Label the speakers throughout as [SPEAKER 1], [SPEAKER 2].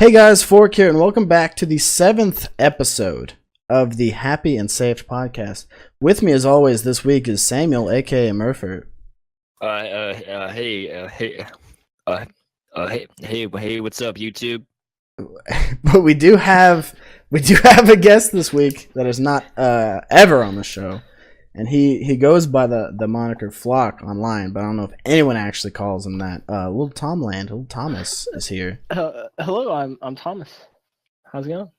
[SPEAKER 1] Hey guys, Fork here, and welcome back to the 7th episode of the Happy and Saved podcast. With me, as always, this week is Samuel AKA Murphy.
[SPEAKER 2] Hey, what's up, YouTube?
[SPEAKER 1] But we do have a guest this week that is not ever on the show, and he goes by the moniker Flok online, but I don't know if anyone actually calls him that. Little Thomas is here.
[SPEAKER 3] Hello, I'm Thomas. How's it going?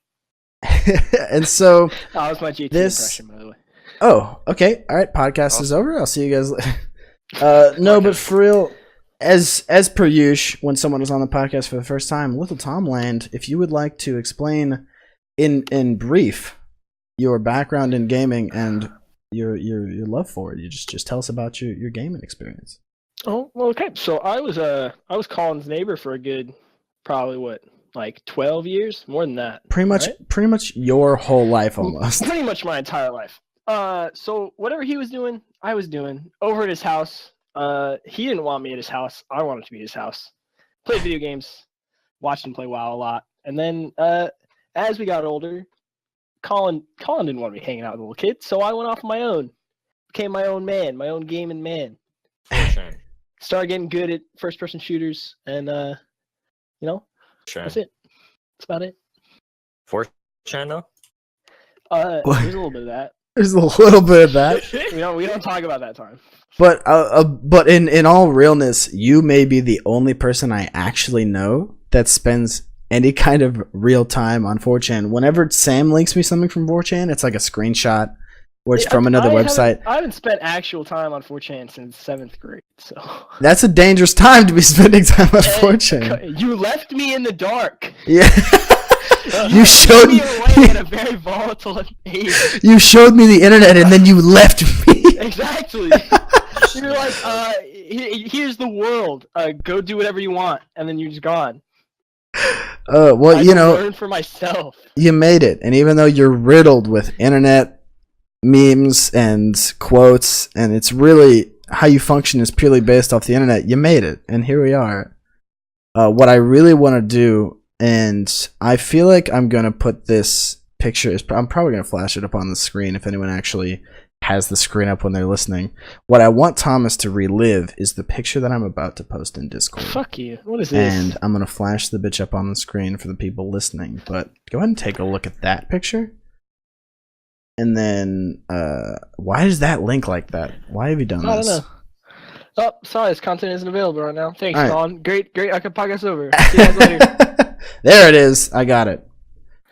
[SPEAKER 1] And so
[SPEAKER 3] that was my GT impression, by the way.
[SPEAKER 1] Oh, okay, all right. Podcast is over. I'll see you guys later. No, but for real, as per usual, when someone is on the podcast for the first time, Little Tomland, if you would like to explain in brief your background in gaming and your love for it, you just tell us about your gaming experience.
[SPEAKER 3] Oh, well, okay. So I was Colin's neighbor for a good, probably 12 years, more than that.
[SPEAKER 1] Pretty much your whole life almost.
[SPEAKER 3] Pretty much my entire life. So whatever he was doing, I was doing over at his house. He didn't want me at his house. I wanted to be at his house. Played video games, watched him play WoW a lot, and then as we got older, Colin didn't want me hanging out with little kids, so I went off on my own. Became my own man, my own gaming man. Started getting good at first-person shooters, and that's it. That's about it.
[SPEAKER 2] 4chan though?
[SPEAKER 3] There's a little bit of that.
[SPEAKER 1] There's a little bit of that.
[SPEAKER 3] we don't talk about that time.
[SPEAKER 1] But in all realness, you may be the only person I actually know that spends any kind of real time on 4chan. Whenever Sam links me something from 4chan, it's like a screenshot or it's from another website.
[SPEAKER 3] I haven't spent actual time on 4chan since 7th grade, so
[SPEAKER 1] that's a dangerous time to be spending time on 4chan.
[SPEAKER 3] You left me in the dark.
[SPEAKER 1] Yeah. You showed
[SPEAKER 3] me away at a very volatile age.
[SPEAKER 1] You showed me the internet and then you left me.
[SPEAKER 3] Exactly. You're like, here's the world. Go do whatever you want, and then you're just gone.
[SPEAKER 1] Well,
[SPEAKER 3] I learn for myself.
[SPEAKER 1] You made it, and even though you're riddled with internet memes and quotes, and it's really how you function is purely based off the internet, you made it, and here we are. What I really want to do, and I feel like I'm gonna put this picture. I'm probably gonna flash it up on the screen if anyone actually has the screen up when they're listening. What I want Thomas to relive is the picture that I'm about to post in Discord.
[SPEAKER 3] Fuck you. What is this?
[SPEAKER 1] And I'm going to flash the bitch up on the screen for the people listening. But go ahead and take a look at that picture. And then, why does that link like that? Why have you done this?
[SPEAKER 3] I don't know. Oh, sorry, this content isn't available right now. Thanks, Colin. Great. I can podcast over. See you guys later.
[SPEAKER 1] There it is. I got it.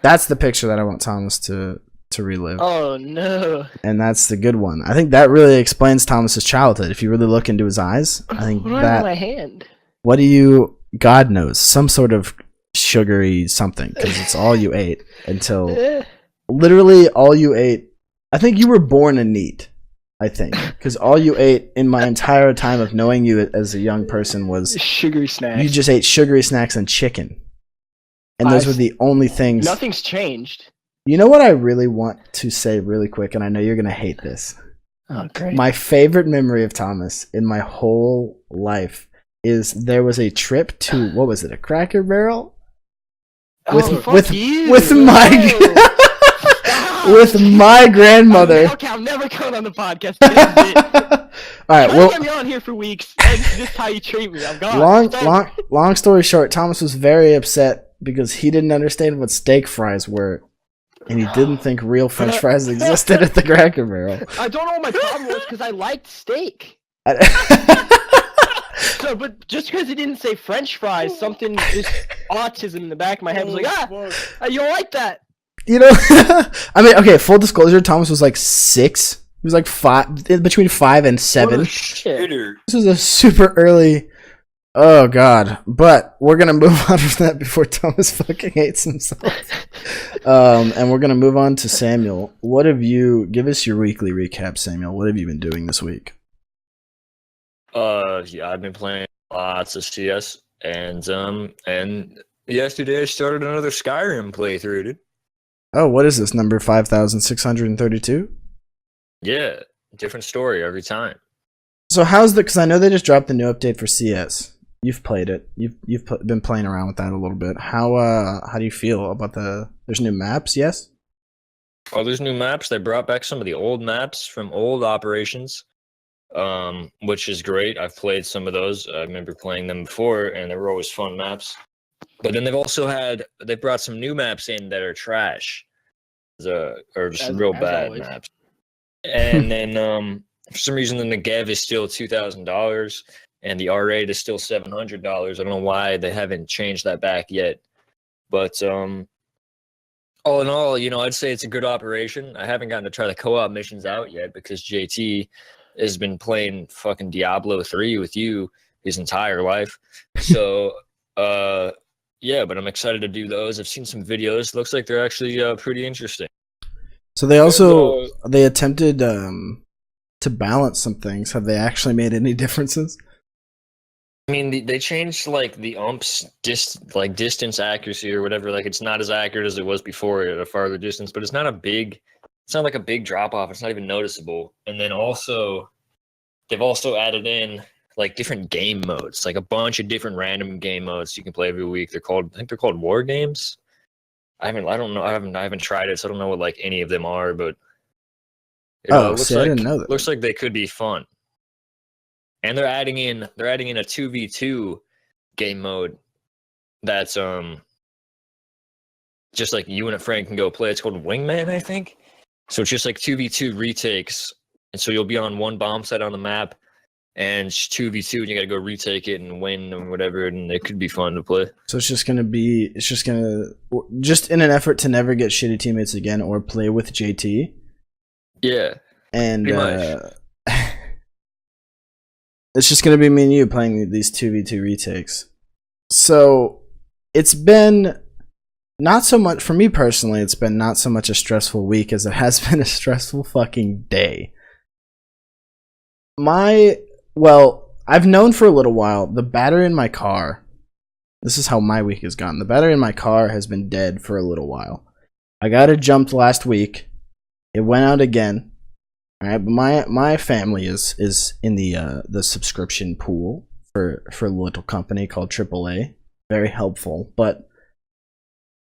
[SPEAKER 1] That's the picture that I want Thomas to relive.
[SPEAKER 3] Oh no.
[SPEAKER 1] And that's the good one. I think that really explains Thomas's childhood. If you really look into his eyes, I think
[SPEAKER 3] what do I have in my hand?
[SPEAKER 1] What do you? God knows, some sort of sugary something, because it's all you ate until literally all you ate. I think you were born a NEET. I think because all you ate in my entire time of knowing you as a young person was
[SPEAKER 3] sugary snacks.
[SPEAKER 1] You just ate sugary snacks and chicken, and those were the only things.
[SPEAKER 3] Nothing's changed.
[SPEAKER 1] You know what I really want to say really quick, and I know you're going to hate this.
[SPEAKER 3] Oh, great.
[SPEAKER 1] My favorite memory of Thomas in my whole life is there was a trip to, what was it, a Cracker Barrel? With my grandmother.
[SPEAKER 3] Okay, I'm never coming on the podcast.
[SPEAKER 1] All right, well,
[SPEAKER 3] I'm on here for weeks, and this is how you treat me. I'm gone.
[SPEAKER 1] Long story short, Thomas was very upset because he didn't understand what steak fries were. And he didn't think real French fries existed at the Cracker Barrel.
[SPEAKER 3] I don't know what my problem was because I liked steak. So, but just because he didn't say French fries, something just autism in the back of my head was like, you don't like that.
[SPEAKER 1] You know, I mean, okay. Full disclosure, Thomas was like 6. He was like 5, between 5 and 7. This was a super early. Oh God! But we're gonna move on from that before Thomas fucking hates himself. And we're gonna move on to Samuel. What have you? Give us your weekly recap, Samuel. What have you been doing this week?
[SPEAKER 2] Yeah, I've been playing lots of CS, and yesterday I started another Skyrim playthrough, dude.
[SPEAKER 1] Oh, what is this number 5,632?
[SPEAKER 2] Yeah, different story every time.
[SPEAKER 1] So how's the? Because I know they just dropped the new update for CS. you've played it. Been playing around with that a little bit. How do you feel about there's new maps? Yes.
[SPEAKER 2] Oh, there's new maps. They brought back some of the old maps from old operations, which is great. I've played some of those. I remember playing them before, and they were always fun maps. But then they brought some new maps in that are trash, or just real bad
[SPEAKER 3] always.
[SPEAKER 2] maps. And then for some reason, the Negev is still $2,000, and the R8 is still $700. I don't know why they haven't changed that back yet. But all in all, I'd say it's a good operation. I haven't gotten to try the co-op missions out yet because JT has been playing fucking Diablo 3 with you his entire life. So, yeah, but I'm excited to do those. I've seen some videos. Looks like they're actually pretty interesting.
[SPEAKER 1] So they attempted to balance some things. Have they actually made any differences?
[SPEAKER 2] I mean, they changed like the ump's distance accuracy or whatever. Like, it's not as accurate as it was before at a farther distance, but it's not like a big drop off. It's not even noticeable. And then also, they've also added in like different game modes, like a bunch of different random game modes you can play every week. I think they're called war games. I don't know. I haven't tried it, so I don't know what like any of them are. But
[SPEAKER 1] I didn't know that.
[SPEAKER 2] Looks like they could be fun. And they're adding in a 2v2 game mode that's just like you and a friend can go play. It's called Wingman, I think. So it's just like 2v2 retakes, and so you'll be on one bomb site on the map, and it's 2v2, and you got to go retake it and win or whatever, and it could be fun to play.
[SPEAKER 1] So it's just in an effort to never get shitty teammates again or play with JT.
[SPEAKER 2] Yeah,
[SPEAKER 1] and
[SPEAKER 2] pretty much.
[SPEAKER 1] It's just gonna be me and you playing these 2v2 retakes. So it's been not so much for me personally. It's been not so much a stressful week as it has been a stressful fucking day. I've known for a little while the battery in my car. This is how my week has gone. The battery in my car has been dead for a little while. I got it jumped last week. It went out again. All right, but my family is in the subscription pool for a little company called AAA. Very helpful. But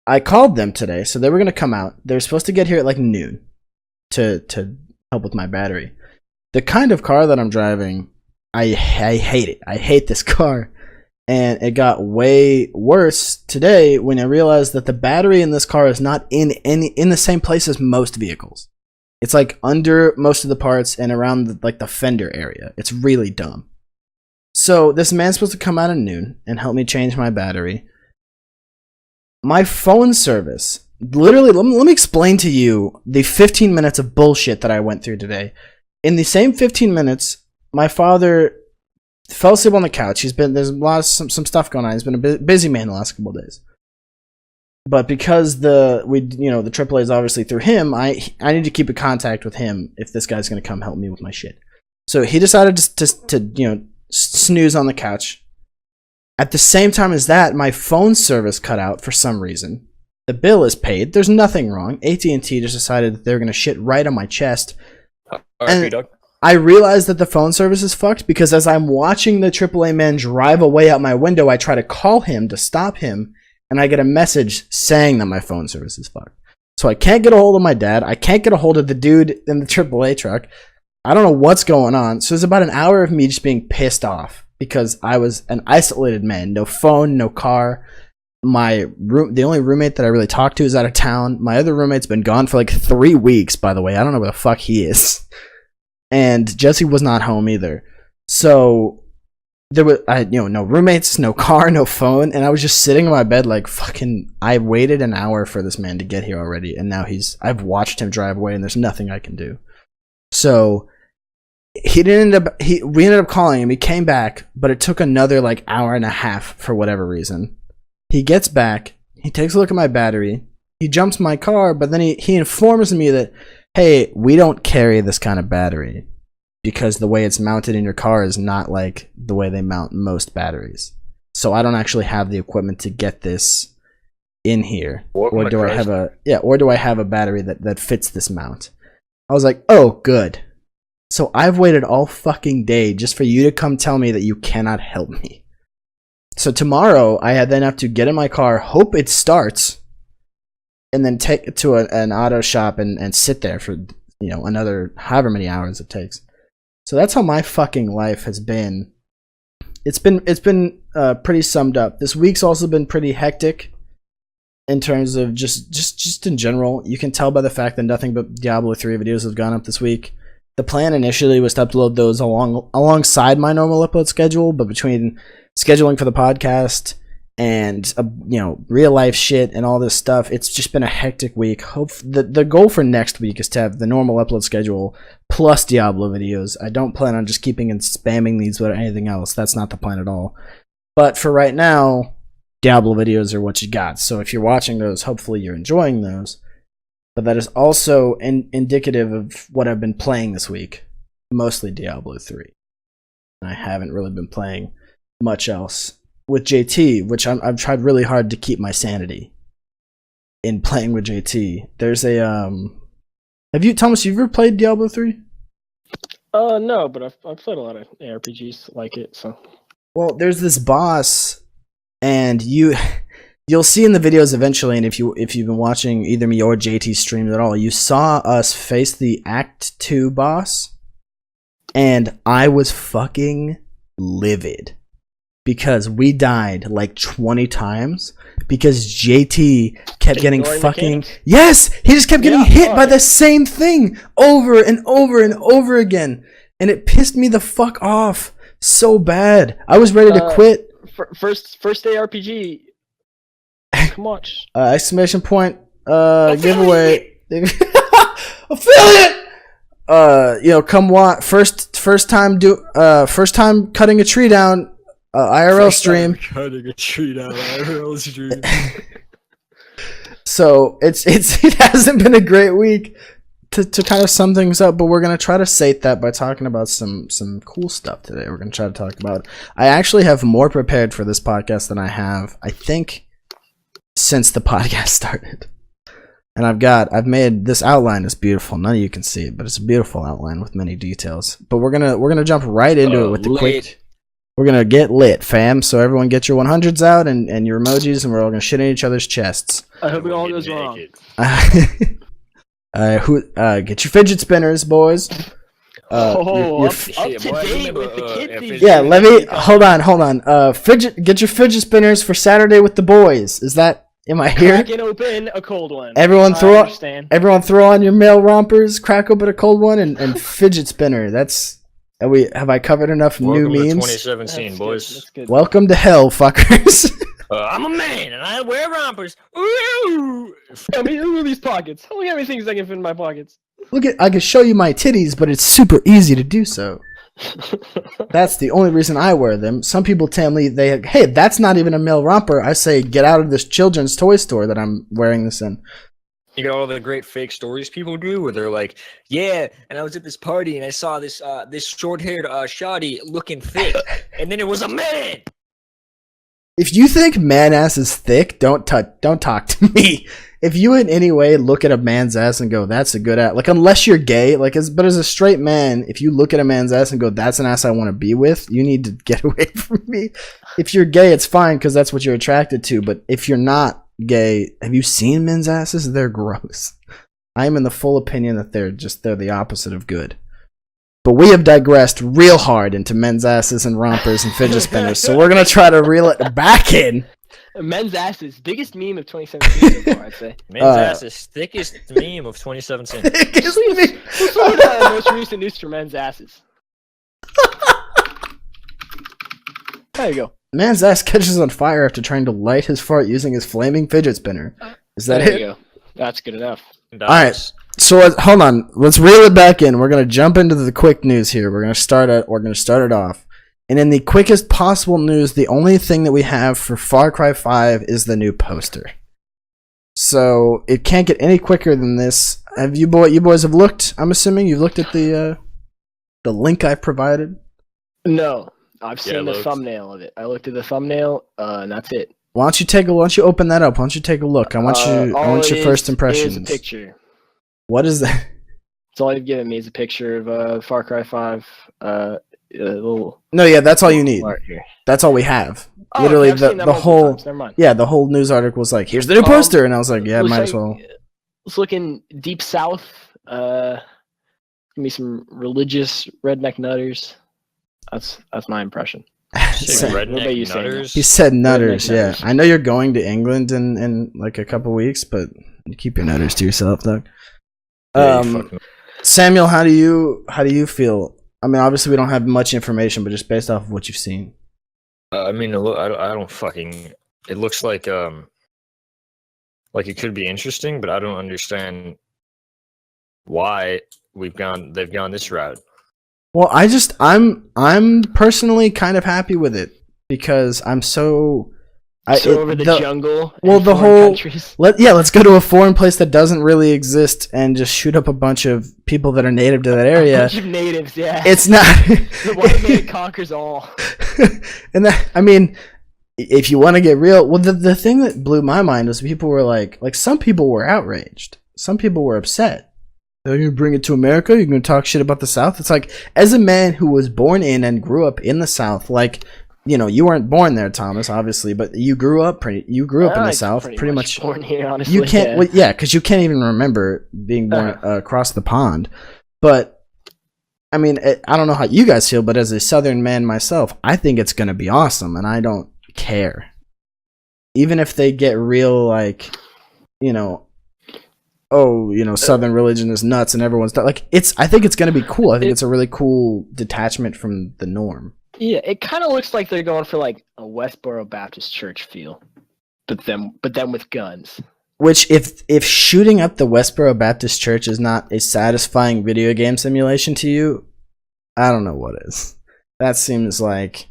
[SPEAKER 1] I called them today, so they were gonna come out. They were supposed to get here at like noon to help with my battery. The kind of car that I'm driving, I hate it. I hate this car. And it got way worse today when I realized that the battery in this car is not in the same place as most vehicles. It's like under most of the parts and around the fender area. It's really dumb. So this man's supposed to come out at noon and help me change my battery. My phone service, literally, let me explain to you the 15 minutes of bullshit that I went through today. In the same 15 minutes, my father fell asleep on the couch. There's a lot of some stuff going on. He's been a busy man the last couple of days. But because the AAA is obviously through him, I need to keep in contact with him if this guy's going to come help me with my shit. So he decided to snooze on the couch. At the same time as that, my phone service cut out for some reason. The bill is paid. There's nothing wrong. AT&T just decided that they're going to shit right on my chest. And I realized that the phone service is fucked because as I'm watching the AAA man drive away out my window, I try to call him to stop him. And I get a message saying that my phone service is fucked. So I can't get a hold of my dad. I can't get a hold of the dude in the AAA truck. I don't know what's going on. So it's about an hour of me just being pissed off because I was an isolated man. No phone, no car. The only roommate that I really talked to is out of town. My other roommate's been gone for like 3 weeks, by the way. I don't know where the fuck he is. And Jesse was not home either. So there was, no roommates, no car, no phone, and I was just sitting in my bed like fucking. I waited an hour for this man to get here already, and now I've watched him drive away, and there's nothing I can do. So we ended up calling him. He came back, but it took another like hour and a half for whatever reason. He gets back, he takes a look at my battery, he jumps my car, but then he informs me that, hey, we don't carry this kind of battery. Because the way it's mounted in your car is not like the way they mount most batteries. So I don't actually have the equipment to get this in here. Or do I have a battery that fits this mount? I was like, oh, good. So I've waited all fucking day just for you to come tell me that you cannot help me. So tomorrow, I then have to get in my car, hope it starts, and then take it to an auto shop and sit there for another however many hours it takes. So that's how my fucking life has been. It's been pretty summed up. This week's also been pretty hectic in terms of just in general. You can tell by the fact that nothing but Diablo 3 videos have gone up this week. The plan initially was to upload those alongside my normal upload schedule, but between scheduling for the podcast and real life shit and all this stuff, it's just been a hectic week. The goal for next week is to have the normal upload schedule plus Diablo videos. I don't plan on just keeping and spamming these with anything else. That's not the plan at all. But for right now, Diablo videos are what you got. So if you're watching those, hopefully you're enjoying those. But that is also indicative of what I've been playing this week. Mostly Diablo 3. I haven't really been playing much else. With JT, which I've tried really hard to keep my sanity in playing with JT. There's a have you, Thomas, you've ever played Diablo 3?
[SPEAKER 3] No, but I've played a lot of ARPGs like it, so.
[SPEAKER 1] Well, there's this boss, and you'll see in the videos eventually, and if you've been watching either me or JT streams at all, you saw us face the Act 2 boss, and I was fucking livid. Because we died like 20 times because JT kept getting fucking... Yes! He just kept getting hit by the same thing over and over and over again. And it pissed me the fuck off so bad. I was ready to quit.
[SPEAKER 3] First day RPG. Come watch.
[SPEAKER 1] Exclamation point. Giveaway. Affiliate! Come watch. First time cutting a tree down. IRL stream.
[SPEAKER 2] Cutting a tree down IRL stream.
[SPEAKER 1] So it hasn't been a great week to kind of sum things up, but we're gonna try to sate that by talking about some cool stuff today. We're gonna try to talk about. I actually have more prepared for this podcast than I have, I think, since the podcast started. And I've made this outline is beautiful. None of you can see it, but it's a beautiful outline with many details. But we're gonna jump right into it with the quick. We're going to get lit, fam. So everyone get your 100s out and your emojis, and we're all going to shit in each other's chests.
[SPEAKER 3] I hope it all goes wrong.
[SPEAKER 1] Get your fidget spinners, boys.
[SPEAKER 3] Up to date with the kids.
[SPEAKER 1] Yeah, let me... Hold on. Get your fidget spinners for Saturday with the boys. Am I here?
[SPEAKER 3] Crack open a cold one.
[SPEAKER 1] Everyone throw on your male rompers, crack open a cold one, and fidget spinner. Have I covered enough
[SPEAKER 2] Welcome
[SPEAKER 1] new memes?
[SPEAKER 2] To 2017, boys.
[SPEAKER 3] Good.
[SPEAKER 1] Welcome to hell, fuckers.
[SPEAKER 2] I'm a man and I wear rompers. Ooh!
[SPEAKER 3] Look at these pockets. Look how many things I can fit in my pockets.
[SPEAKER 1] I can show you my titties, but it's super easy to do so. That's the only reason I wear them. Some people tell me hey, that's not even a male romper. I say, get out of this children's toy store that I'm wearing this in.
[SPEAKER 2] You got all the great fake stories people do where they're like, yeah, and I was at this party and I saw this short-haired shoddy looking thick, and then it was a man.
[SPEAKER 1] If you think man ass is thick, don't talk to me. If you in any way look at a man's ass and go, that's a good ass, like unless you're gay, but as a straight man, if you look at a man's ass and go, that's an ass I want to be with, you need to get away from me. If you're gay, it's fine because that's what you're attracted to, but if you're not gay, have you seen men's asses? They're gross. I am in the full opinion that they're the opposite of good. But we have digressed real hard into men's asses and rompers and fidget spinners, so we're gonna try to reel it back in.
[SPEAKER 3] Men's asses, biggest meme of 2017 so far, I'd say.
[SPEAKER 2] Men's asses, thickest meme of 2017.
[SPEAKER 3] What's the most recent news for men's asses? There you go.
[SPEAKER 1] Man's ass catches on fire after trying to light his fart using his flaming fidget spinner. Is that
[SPEAKER 3] there
[SPEAKER 1] it?
[SPEAKER 3] You go. That's good enough.
[SPEAKER 1] Alright, so hold on. Let's reel it back in. We're going to jump into the quick news here. We're going to start it off. And in the quickest possible news, the only thing that we have for Far Cry 5 is the new poster. So it can't get any quicker than this. Have you boys have looked? I'm assuming you've looked at the link I provided.
[SPEAKER 3] No, I've seen the thumbnail of it. I looked at the thumbnail, and that's it.
[SPEAKER 1] Why don't you open that up? Why don't you take a look? I want your first impressions.
[SPEAKER 3] It's a picture.
[SPEAKER 1] What is that?
[SPEAKER 3] It's all you've given me is a picture of Far Cry 5.
[SPEAKER 1] No, yeah, that's all you need. That's all we have.
[SPEAKER 3] Oh,
[SPEAKER 1] Literally,
[SPEAKER 3] okay, I've seen that
[SPEAKER 1] the
[SPEAKER 3] multiple
[SPEAKER 1] whole
[SPEAKER 3] times. Never mind.
[SPEAKER 1] yeah, the whole news article was like, "Here's the new poster," and I was like, "Yeah,
[SPEAKER 3] looks
[SPEAKER 1] might as
[SPEAKER 3] like-
[SPEAKER 1] well."
[SPEAKER 3] It's looking deep south. Gonna be some religious redneck nutters. That's my impression.
[SPEAKER 2] Say
[SPEAKER 3] What about you,
[SPEAKER 2] redneck
[SPEAKER 3] Samuel?
[SPEAKER 2] nutters.
[SPEAKER 1] He said nutters.
[SPEAKER 3] Redneck
[SPEAKER 1] Yeah,
[SPEAKER 3] nutters.
[SPEAKER 1] I know you're going to England in like a couple weeks, but keep your nutters to yourself, Doug.
[SPEAKER 2] Yeah, you fucking-
[SPEAKER 1] Samuel, how do you feel? I mean, obviously we don't have much information, but just based off of what you've seen.
[SPEAKER 2] I mean, I don't fucking. It looks like it could be interesting, but I don't understand why they've gone this route.
[SPEAKER 1] Well, I'm personally kind of happy with it because I'm so.
[SPEAKER 3] Over the jungle.
[SPEAKER 1] well,
[SPEAKER 3] in
[SPEAKER 1] the
[SPEAKER 3] foreign
[SPEAKER 1] whole-
[SPEAKER 3] countries.
[SPEAKER 1] Let's go to a foreign place that doesn't really exist and just shoot up a bunch of people that are native to that
[SPEAKER 3] A
[SPEAKER 1] area.
[SPEAKER 3] bunch of natives, yeah.
[SPEAKER 1] It's not.
[SPEAKER 3] The white man conquers all.
[SPEAKER 1] And that, I mean, if you want to get real, well, the thing that blew my mind was people were like some people were outraged, some people were upset. They're gonna bring it to America. You're gonna talk shit about the South. It's like, as a man who was born in and grew up in the South, like. You know, you weren't born there, Thomas, obviously, but you grew up in the South, pretty much.
[SPEAKER 3] Born here, honestly.
[SPEAKER 1] You can't, because you can't even remember being born across the pond. But I mean, I don't know how you guys feel, but as a Southern man myself, I think it's gonna be awesome, and I don't care, even if they get real, like, you know, Southern religion is nuts, and everyone's like, I think it's gonna be cool. I think it's a really cool detachment from the norm.
[SPEAKER 3] Yeah, it kind of looks like they're going for like a Westboro Baptist Church feel, but then with guns.
[SPEAKER 1] Which, if shooting up the Westboro Baptist Church is not a satisfying video game simulation to you, I don't know what is. That seems like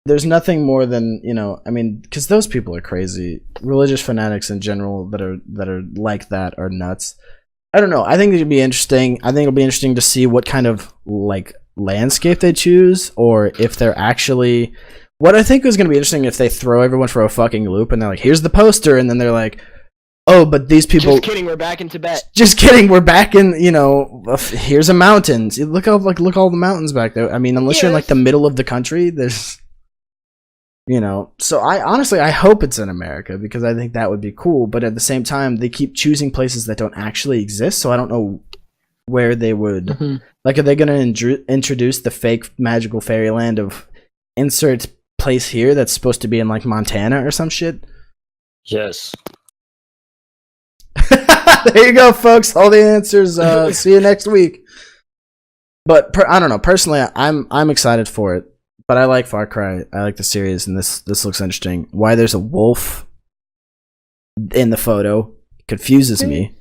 [SPEAKER 1] there's nothing more than, I mean, because those people are crazy. Religious fanatics in general that are like that are nuts. I don't know. I think it'd be interesting. I think it'll be interesting to see what kind of like landscape they choose, or if they're actually. What I think is going to be interesting if they throw everyone for a fucking loop and they're like, "Here's the poster," and then they're like, "Oh, but these people."
[SPEAKER 3] Just kidding, we're back in Tibet.
[SPEAKER 1] Just kidding, we're back in. Here's a mountains. Look all the mountains back there. I mean, unless you're in like the middle of the country, there's. So I hope it's in America because I think that would be cool. But at the same time, they keep choosing places that don't actually exist, so I don't know where they would.
[SPEAKER 3] Mm-hmm.
[SPEAKER 1] Like, are they going to introduce the fake magical fairyland of insert place here that's supposed to be in like Montana or some shit?
[SPEAKER 2] Yes.
[SPEAKER 1] There you go, folks. All the answers. See you next week. But I don't know. Personally, I'm excited for it. But I like Far Cry. I like the series, and this looks interesting. Why there's a wolf in the photo confuses me.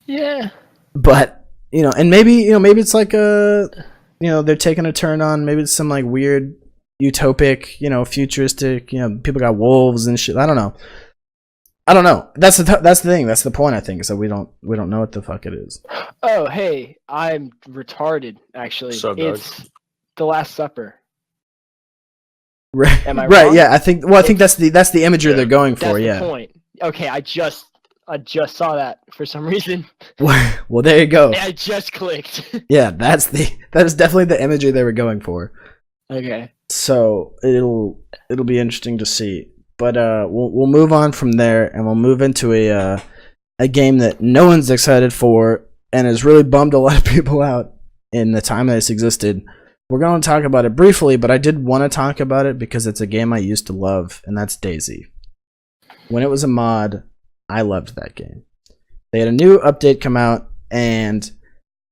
[SPEAKER 3] Yeah.
[SPEAKER 1] But and maybe it's like they're taking a turn on. Maybe it's some like weird utopic, futuristic. People got wolves and shit. I don't know. That's the thing. That's the point. I think is that we don't know what the fuck it is.
[SPEAKER 3] Oh, hey, I'm retarded. Actually, it's The Last Supper.
[SPEAKER 1] Right.
[SPEAKER 3] Am I
[SPEAKER 1] right?
[SPEAKER 3] wrong?
[SPEAKER 1] Yeah. I think that's the imagery they're going for.
[SPEAKER 3] That's
[SPEAKER 1] Yeah.
[SPEAKER 3] the point. Okay, I just saw that for some reason.
[SPEAKER 1] Well, there you go.
[SPEAKER 3] I just clicked.
[SPEAKER 1] Yeah, that is definitely the imagery they were going for.
[SPEAKER 3] Okay.
[SPEAKER 1] So it'll be interesting to see. But we'll move on from there, and we'll move into a game that no one's excited for, and has really bummed a lot of people out in the time that it's existed. We're going to talk about it briefly, but I did want to talk about it because it's a game I used to love, and that's DayZ. When it was a mod, I loved that game. They had a new update come out, and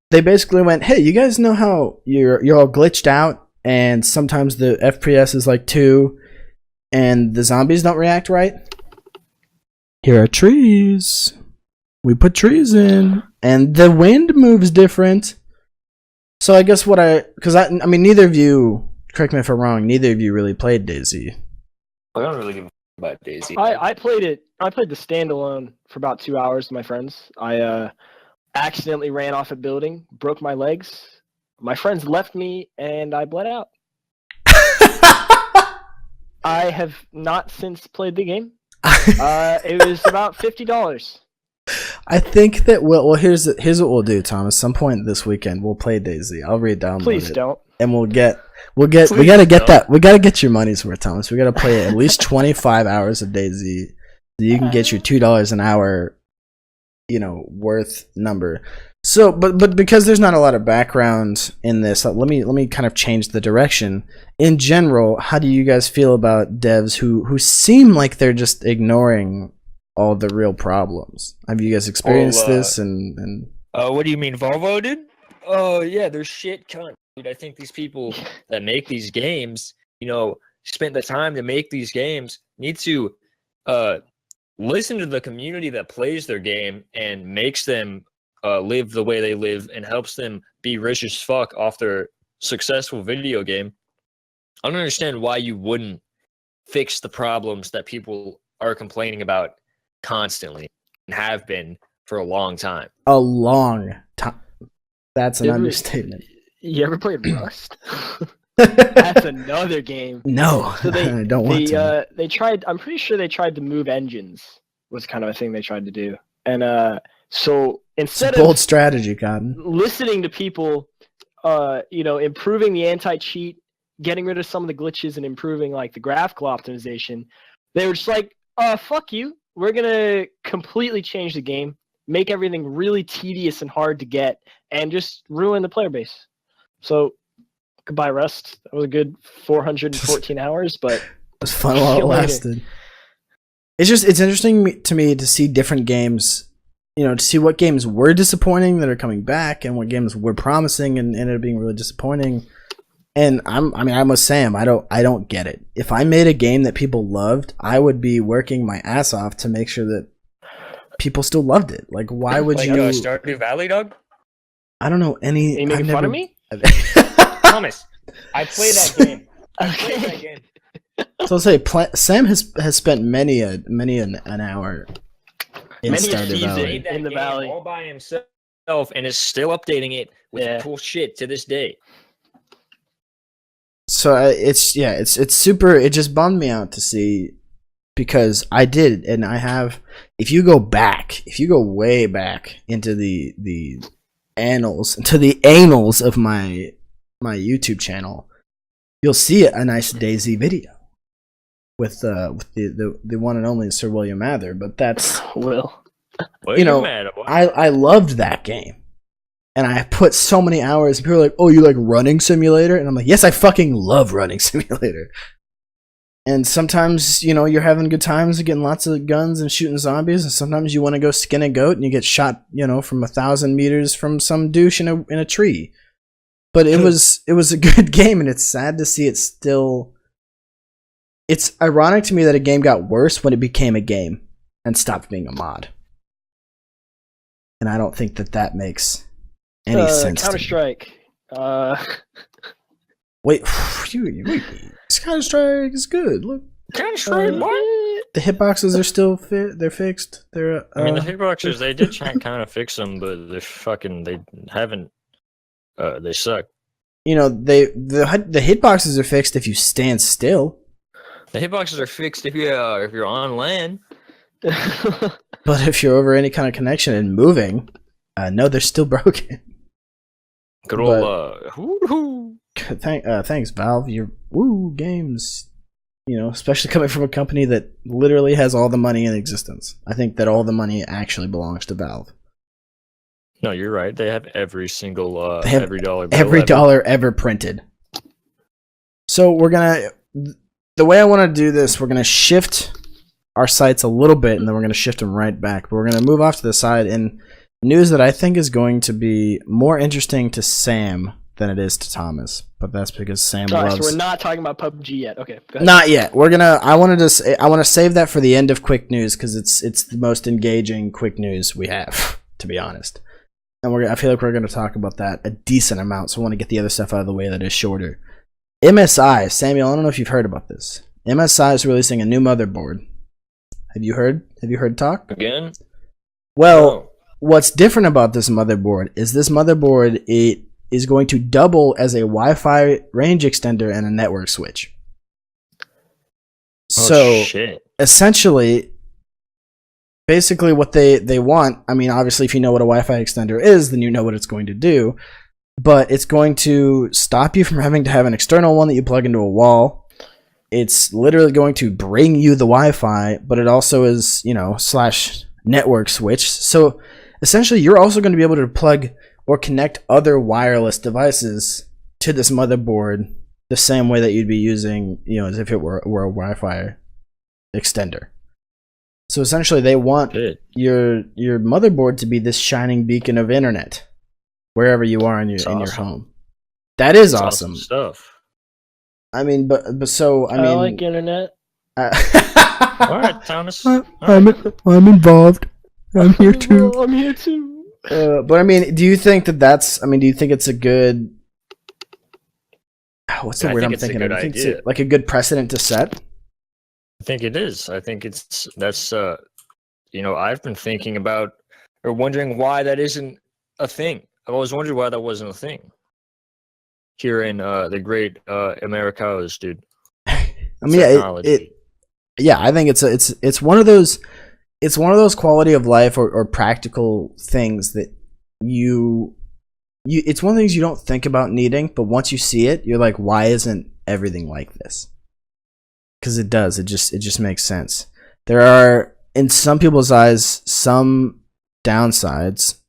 [SPEAKER 1] they basically went, "Hey, you guys know how you're all glitched out, and sometimes the FPS is like 2, and the zombies don't react right? Here are trees. We put trees in, and the wind moves different." So I guess I mean, neither of you, correct me if I'm wrong, neither of you really played DayZ.
[SPEAKER 2] I don't really give a about DayZ.
[SPEAKER 3] I played it. I played the standalone for about 2 hours with my friends. I accidentally ran off a building, broke my legs. My friends left me, and I bled out. I have not since played the game. It was about $50.
[SPEAKER 1] I think that here's what we'll do, Thomas. Some point this weekend we'll play DayZ. I'll re-download it.
[SPEAKER 3] Please don't.
[SPEAKER 1] and we gotta get that. We gotta get your money's worth, Thomas. We gotta play at least 25 hours of DayZ, so you can get your $2 an hour, worth number. So, but because there's not a lot of background in this, let me kind of change the direction. In general, how do you guys feel about devs who seem like they're just ignoring all the real problems? Have you guys experienced this? And
[SPEAKER 2] what do you mean, Volvo, dude? Oh yeah, they're shit cunt, dude. I think these people that make these games, spent the time to make these games, need to listen to the community that plays their game and makes them live the way they live and helps them be rich as fuck off their successful video game. I don't understand why you wouldn't fix the problems that people are complaining about constantly and have been for a long time.
[SPEAKER 1] A long time. That's an understatement.
[SPEAKER 3] You ever played Rust? That's another game.
[SPEAKER 1] No,
[SPEAKER 3] so
[SPEAKER 1] I don't want to.
[SPEAKER 3] They tried. I'm pretty sure they tried to move engines. Was kind of a thing they tried to do, and so instead
[SPEAKER 1] of bold strategy, Cotton,
[SPEAKER 3] listening to people, improving the anti-cheat, getting rid of some of the glitches, and improving like the graphical optimization, they were just like, fuck you. We're gonna completely change the game, make everything really tedious and hard to get, and just ruin the player base. So, goodbye Rust. That was a good 414 hours, but
[SPEAKER 1] it was fun while it lasted. It's interesting to me to see different games, to see what games were disappointing that are coming back, and what games were promising and ended up being really disappointing. And I must say, I don't get it. If I made a game that people loved, I would be working my ass off to make sure that people still loved it. Like, why would you?
[SPEAKER 2] Stardew Valley, dog?
[SPEAKER 1] I don't know any.
[SPEAKER 3] Are you making fun of me?
[SPEAKER 2] Thomas, I played that game.
[SPEAKER 3] Okay.
[SPEAKER 1] So I'll say, Sam has spent many an hour in Stardew Valley.
[SPEAKER 3] In the valley,
[SPEAKER 2] all by himself, and is still updating it with cool shit to this day.
[SPEAKER 1] So it's super. It just bummed me out to see, because I did, and I have. If you go way back into the annals of my YouTube channel, you'll see a nice DayZ video with the one and only Sir William Mather. But that's I loved that game. And I put so many hours, and people are like, oh, you like Running Simulator? And I'm like, yes, I fucking love Running Simulator. And sometimes, you're having good times and getting lots of guns and shooting zombies, and sometimes you want to go skin a goat and you get shot, from 1,000 meters from some douche in a tree. But it was a good game, and it's sad to see it still. It's ironic to me that a game got worse when it became a game and stopped being a mod. And I don't think that makes any sense.
[SPEAKER 3] Counter-Strike.
[SPEAKER 1] Wait, Counter-Strike is good. Look,
[SPEAKER 2] Counter-Strike, what?
[SPEAKER 1] The hitboxes are still they're fixed. They're.
[SPEAKER 2] I mean, the hitboxes, they did try and kind of fix them, but they haven't. They suck.
[SPEAKER 1] The hitboxes are fixed if you stand still.
[SPEAKER 2] The hitboxes are fixed if you're on land.
[SPEAKER 1] But if you're over any kind of connection and moving, no, they're still broken.
[SPEAKER 2] Good old
[SPEAKER 1] thanks, Valve. Your games, especially coming from a company that literally has all the money in existence. I think that all the money actually belongs to Valve.
[SPEAKER 2] No, you're right. They have every single every
[SPEAKER 1] dollar ever printed. So the way I want to do this, we're gonna shift our sights a little bit, and then we're gonna shift them right back. But we're gonna move off to the side in news that I think is going to be more interesting to Sam than it is to Thomas. But that's because Sam loves.
[SPEAKER 3] So we're not talking about PUBG yet. Okay. Go ahead.
[SPEAKER 1] Not yet. I want to save that for the end of quick news, because it's the most engaging quick news we have, to be honest. And I feel like we're going to talk about that a decent amount, so I want to get the other stuff out of the way that is shorter. MSI, Samuel, I don't know if you've heard about this. MSI is releasing a new motherboard. Have you heard talk?
[SPEAKER 2] Again?
[SPEAKER 1] Well, what's different about this motherboard is it is going to double as a Wi-Fi range extender and a network switch. So, essentially, basically what they want, I mean, obviously if you know what a Wi-Fi extender is, then you know what it's going to do. but it's going to stop you from having to have an external one that you plug into a wall. It's literally going to bring you the Wi-Fi, but it also is, slash network switch. So essentially, you're also going to be able to plug or connect other wireless devices to this motherboard the same way that you'd be using, as if it were a Wi-Fi extender. So essentially, they want your motherboard to be this shining beacon of internet wherever you are in your home. That is awesome
[SPEAKER 2] stuff.
[SPEAKER 1] I mean, but I
[SPEAKER 3] like internet.
[SPEAKER 2] All right, Thomas.
[SPEAKER 1] I'm involved. I'm here too.
[SPEAKER 3] I'm here too.
[SPEAKER 1] But I mean, do you think that's? I mean, do you think it's a good? What's the word I'm thinking of? It's like a good precedent to set.
[SPEAKER 2] I think it is. I think that's I've been thinking about or wondering why that isn't a thing. I've always wondered why that wasn't a thing here in the great Americas, dude.
[SPEAKER 1] I mean, I think it's one of those quality of life or practical things that it's one of the things you don't think about needing, but once you see it, you're like, why isn't everything like this? Because it does. It just makes sense. There are, in some people's eyes, some downsides.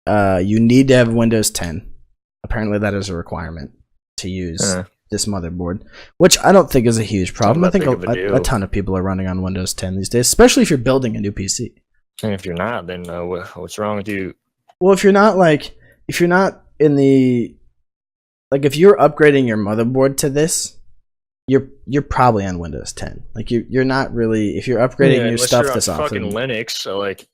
[SPEAKER 1] You need to have Windows 10. Apparently, that is a requirement to use this motherboard, which I don't think is a huge problem. I think a ton of people are running on Windows 10 these days, especially if you're building a new PC.
[SPEAKER 2] And if you're not, then what's wrong with you?
[SPEAKER 1] Well, if you're not in the, like, if you're upgrading your motherboard to this, you're probably on Windows 10. Like, you're not really, if you're upgrading your stuff this often.
[SPEAKER 2] Fucking Linux, so like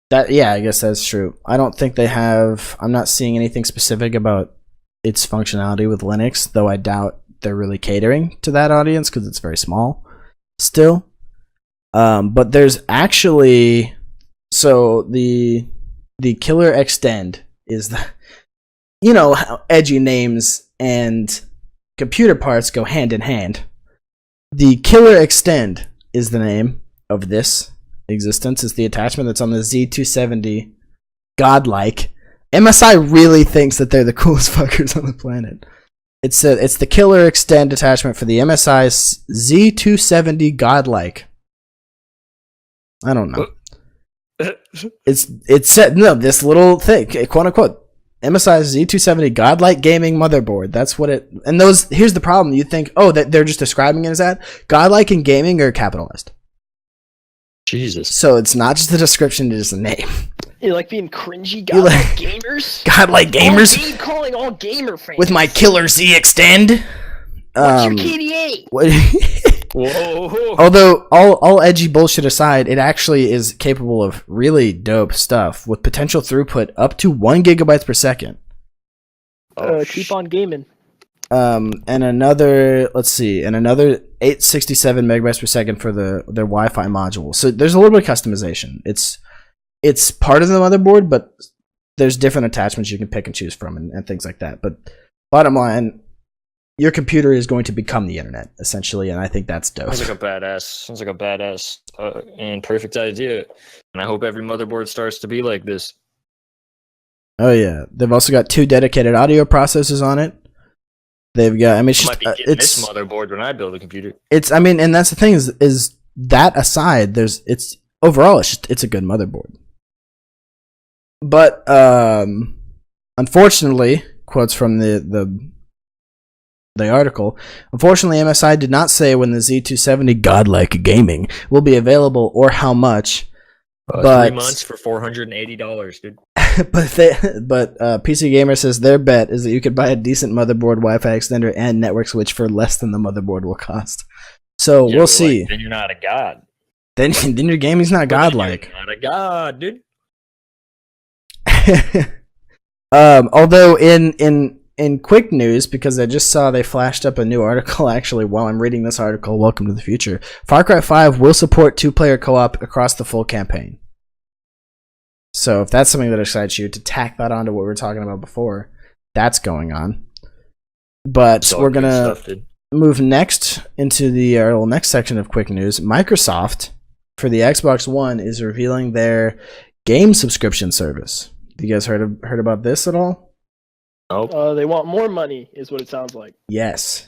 [SPEAKER 1] that. Yeah, I guess that's true. I don't think they have. I'm not seeing anything specific about its functionality with Linux, though I doubt they're really catering to that audience because it's very small still. But there's actually, so the Killer Extend is the, how edgy names and computer parts go hand in hand. The Killer Extend is the name of this existence. It's the attachment that's on the Z270 Godlike. MSI really thinks that they're the coolest fuckers on the planet. It's the Killer Extend attachment for the MSI Z270 Godlike. I don't know. It's said, no, this little thing, quote unquote, MSI Z270 Godlike gaming motherboard. That's what it. And here's the problem. You think, that they're just describing it as that. Godlike and gaming are capitalized.
[SPEAKER 2] Jesus.
[SPEAKER 1] So it's not just the description; it is the name.
[SPEAKER 3] You like being cringy, godlike gamers?
[SPEAKER 1] Godlike gamers.
[SPEAKER 3] I'm calling all gamer fans
[SPEAKER 1] with my Killer Z Extend.
[SPEAKER 3] What's your KDA?
[SPEAKER 2] Whoa.
[SPEAKER 1] Although all edgy bullshit aside, it actually is capable of really dope stuff with potential throughput up to 1 gigabyte per second.
[SPEAKER 3] Keep on gaming.
[SPEAKER 1] And another 867 megabytes per second for their Wi-Fi module. So there's a little bit of customization. It's part of the motherboard, but there's different attachments you can pick and choose from and things like that. But bottom line, your computer is going to become the internet, essentially, and I think that's dope.
[SPEAKER 2] Sounds like a badass and perfect idea. And I hope every motherboard starts to be like this.
[SPEAKER 1] Oh yeah, they've also got 2 dedicated audio processors on it. They've got. I mean,
[SPEAKER 2] this motherboard when I build a computer.
[SPEAKER 1] And that's the thing is that aside, it's overall it's a good motherboard. But unfortunately, quotes from the article, unfortunately, MSI did not say when the Z270 Godlike Gaming will be available or how much. But
[SPEAKER 2] 3 months for $480, dude.
[SPEAKER 1] but PC Gamer says their bet is that you could buy a decent motherboard, Wi-Fi extender, and network switch for less than the motherboard will cost. So we'll see.
[SPEAKER 2] Then you're not a god.
[SPEAKER 1] Then your gaming's not godlike.
[SPEAKER 2] You're not a god, dude.
[SPEAKER 1] Although in quick news, because I just saw they flashed up a new article actually while I'm reading this article, welcome to the future. Far Cry 5 will support 2-player co-op across the full campaign. So if that's something that excites you, to tack that onto what we were talking about before, that's going on. But we're going to move next into the next section of quick news. Microsoft, for the Xbox One, is revealing their game subscription service. You guys heard about this at all?
[SPEAKER 2] Nope.
[SPEAKER 3] They want more money, is what it sounds like.
[SPEAKER 1] Yes,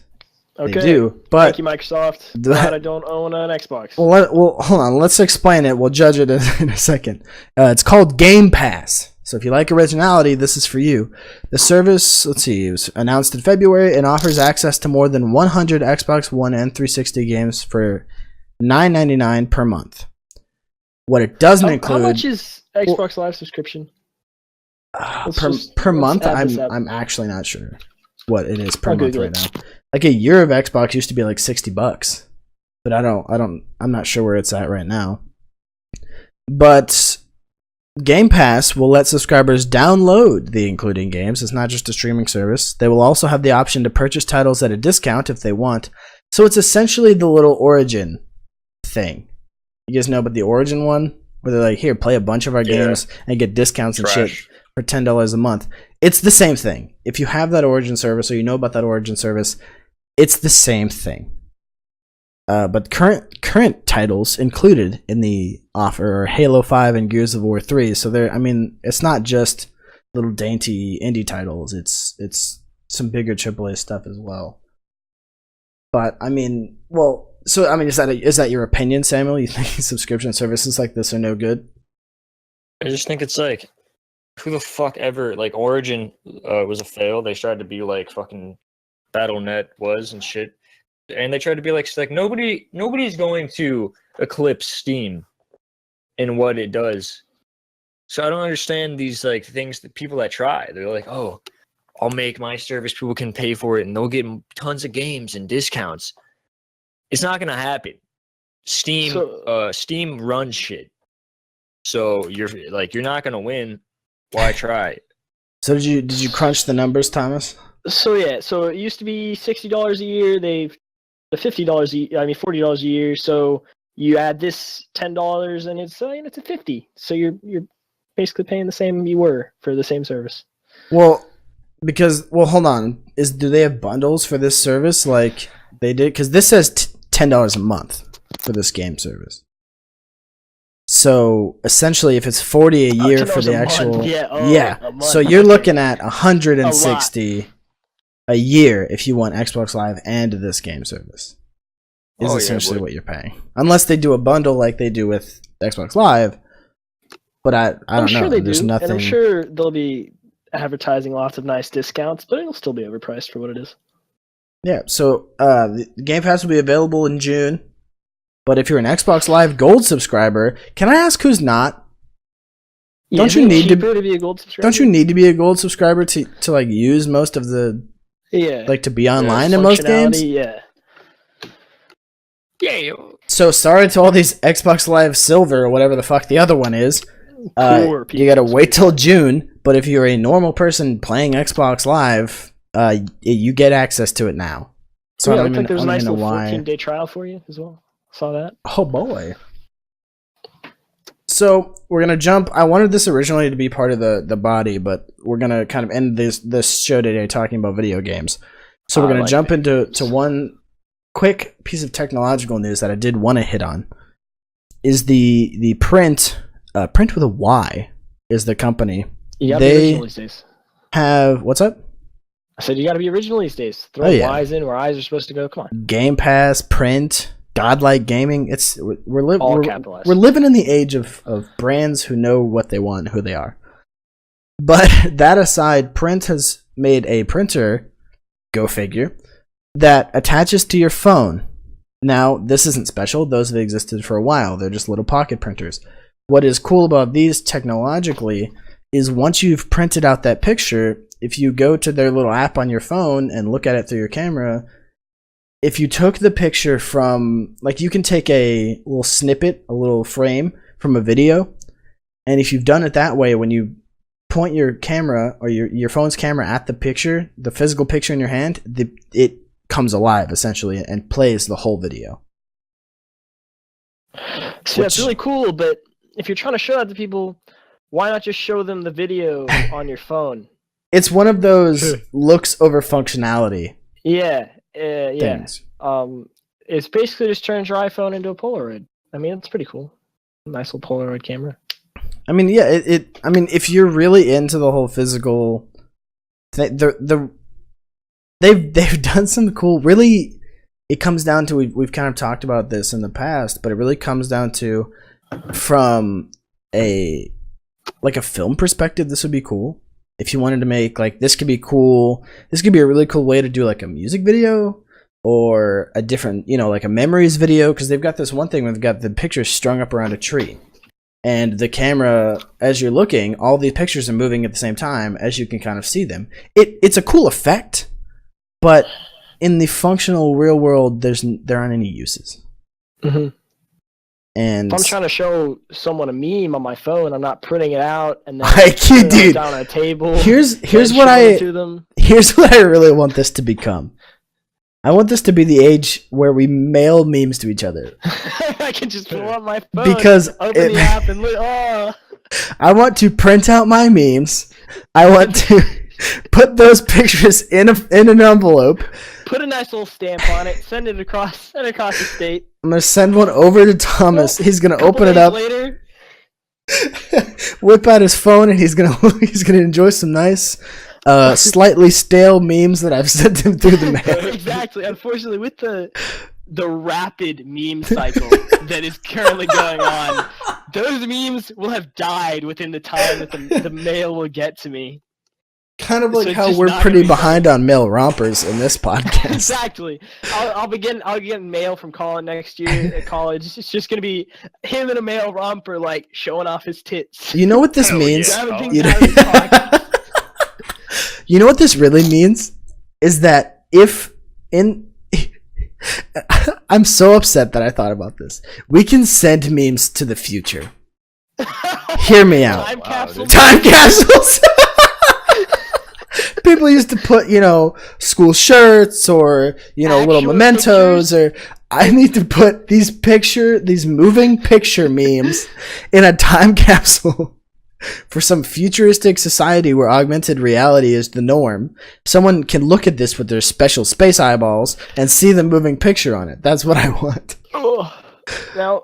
[SPEAKER 3] Okay.
[SPEAKER 1] they do. But
[SPEAKER 3] Thank you, Microsoft. Glad I don't own an Xbox.
[SPEAKER 1] well, hold on. Let's explain it. We'll judge it in a second. It's called Game Pass. So if you like originality, this is for you. The service, let's see, it was announced in February and offers access to more than 100 Xbox One and 360 games for $9.99 per month. What it doesn't include...
[SPEAKER 3] How much is Xbox Live subscription?
[SPEAKER 1] Per month? I'm actually not sure what it is per month right now. Like a year of Xbox used to be like $60, but I'm not sure where it's at right now. But Game Pass will let subscribers download the including games. It's not just a streaming service. They will also have the option to purchase titles at a discount if they want. So it's essentially the little Origin thing. You guys know about the Origin one? Where they're like, here, play a bunch of our games and get discounts and shit for $10 a month. It's the same thing. If you have that Origin service or you know about that Origin service, it's the same thing. But current titles included in the offer are Halo 5 and Gears of War 3. So it's not just little dainty indie titles. It's some bigger AAA stuff as well. But is that your opinion, Samuel? You think subscription services like this are no good?
[SPEAKER 2] I just think it's like, who the fuck ever, like, Origin was a fail. They tried to be like fucking Battle.net was and shit. And they tried to be like nobody's going to eclipse Steam in what it does. So I don't understand these like things that people that try. They're like, oh, I'll make my service, people can pay for it, and they'll get tons of games and discounts. It's not gonna happen. Steam runs shit. So you're not gonna win. Why try?
[SPEAKER 1] So did you crunch the numbers, Thomas?
[SPEAKER 3] So it used to be $60 a year. They've $40 a year. So you add this $10 and it's a $50. So you're basically paying the same you were for the same service.
[SPEAKER 1] Well, hold on. Do they have bundles for this service like they did? Because this says $10 a month for this game service. So essentially, if it's $40 a year for the actual, so you're looking at $160 a year if you want Xbox Live and this game service. Is essentially what you're paying, unless they do a bundle like they do with Xbox Live. But I don't know. There's nothing.
[SPEAKER 3] And I'm sure they'll be advertising lots of nice discounts, but it'll still be overpriced for what it is.
[SPEAKER 1] Yeah. So the Game Pass will be available in June. But if you're an Xbox Live Gold subscriber, can I ask who's not? Don't you need to be a Gold subscriber? Don't you need to be a Gold subscriber to like use most of the like to be online in most games?
[SPEAKER 3] Yeah.
[SPEAKER 1] So sorry to all these Xbox Live Silver or whatever the fuck the other one is. You gotta wait till June. But if you're a normal person playing Xbox Live, you get access to it now. So
[SPEAKER 3] I think there's a nice little 14-day trial for you as well. Saw that.
[SPEAKER 1] Oh boy. So we're gonna jump. I wanted this originally to be part of the body, but we're gonna kind of end this show today talking about video games. So we're gonna jump into one quick piece of technological news that I did want to hit on. Is the print with a Y is the company.
[SPEAKER 3] You gotta be original these days.
[SPEAKER 1] What's up?
[SPEAKER 3] I said you gotta be original these days. Throw Y's in where I's are supposed to go. Come on.
[SPEAKER 1] Game Pass, print. Godlike Gaming. We're living in the age of brands who know what they want, who they are. But that aside, Print has made a printer, go figure, that attaches to your phone. Now, this isn't special. Those have existed for a while. They're just little pocket printers. What is cool about these technologically is once you've printed out that picture, if you go to their little app on your phone and look at it through your camera, if you took the picture from, like, you can take a little snippet, a little frame from a video, and if you've done it that way, when you point your camera or your phone's camera at the picture, the physical picture in your hand, it comes alive essentially and plays the whole video.
[SPEAKER 3] So that's really cool, but if you're trying to show that to people, why not just show them the video on your phone?
[SPEAKER 1] It's one of those looks over functionality.
[SPEAKER 3] Things. It's basically just turns your iPhone into a Polaroid. I mean, it's pretty cool. Nice little Polaroid camera.
[SPEAKER 1] I mean, yeah, if you're really into the whole physical they've done some cool. Really, it comes down to we've kind of talked about this in the past, but it really comes down to from a film perspective. This would be cool if you wanted to make like this could be cool. This could be a really cool way to do like a music video or a different, like a memories video, because they've got this one thing where they've got the pictures strung up around a tree. And the camera, as you're looking, all the pictures are moving at the same time as you can kind of see them. It's a cool effect, but in the functional real world, there aren't any uses.
[SPEAKER 3] Mm-hmm.
[SPEAKER 1] And
[SPEAKER 3] if I'm trying to show someone a meme on my phone, I'm not printing it out and then
[SPEAKER 1] dude,
[SPEAKER 3] it down on a table.
[SPEAKER 1] Here's what I really want this to become. I want this to be the age where we mail memes to each other.
[SPEAKER 3] I can just pull up my phone,
[SPEAKER 1] because
[SPEAKER 3] open the app, and look. Oh.
[SPEAKER 1] I want to print out my memes. I want to put those pictures in an envelope.
[SPEAKER 3] Put a nice little stamp on it. Send it across the state.
[SPEAKER 1] I'm gonna send one over to Thomas. He's gonna open it up.
[SPEAKER 3] Later.
[SPEAKER 1] Whip out his phone, and he's gonna enjoy some nice. Slightly stale memes that I've sent him through the mail.
[SPEAKER 3] Exactly. Unfortunately, with the rapid meme cycle that is currently going on, those memes will have died within the time that the mail will get to me.
[SPEAKER 1] Kind of like so how we're pretty behind on mail rompers in this podcast.
[SPEAKER 3] Exactly. I'll get mail from Colin next year at college. It's just gonna be him in a mail romper, like showing off his tits.
[SPEAKER 1] You know what this means?
[SPEAKER 3] Yeah.
[SPEAKER 1] You know what this really means? Is that I'm so upset that I thought about this. We can send memes to the future. Hear me out. Time capsules. People used to put, school shirts or, little mementos pictures. Or I need to put these moving picture memes in a time capsule. For some futuristic society where augmented reality is the norm, someone can look at this with their special space eyeballs and see the moving picture on it. That's what I want.
[SPEAKER 3] Oh. Now,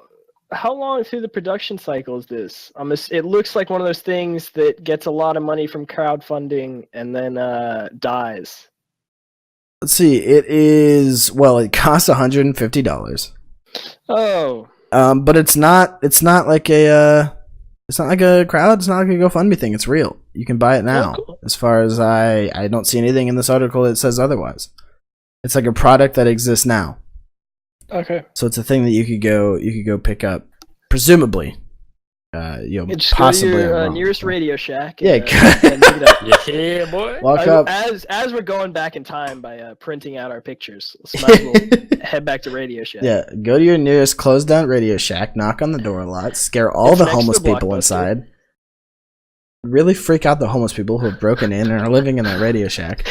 [SPEAKER 3] how long through the production cycle is this? It looks like one of those things that gets a lot of money from crowdfunding and then dies.
[SPEAKER 1] Let's see. It costs $150.
[SPEAKER 3] Oh.
[SPEAKER 1] But it's not like a. It's not like a crowd. It's not like a GoFundMe thing. It's real. You can buy it now. Oh, cool. As far as I don't see anything in this article that says otherwise. It's like a product that exists now.
[SPEAKER 3] Okay.
[SPEAKER 1] So it's a thing that you could go pick up, presumably.
[SPEAKER 3] Just
[SPEAKER 1] possibly
[SPEAKER 3] go to your nearest Radio Shack.
[SPEAKER 1] Yeah.
[SPEAKER 2] Yeah, boy.
[SPEAKER 1] Walk up.
[SPEAKER 3] As we're going back in time by printing out our pictures, let's might as well head back to Radio Shack.
[SPEAKER 1] Yeah, go to your nearest closed down Radio Shack, knock on the door a lot, scare all the homeless people inside. Really freak out the homeless people who have broken in and are living in that Radio Shack.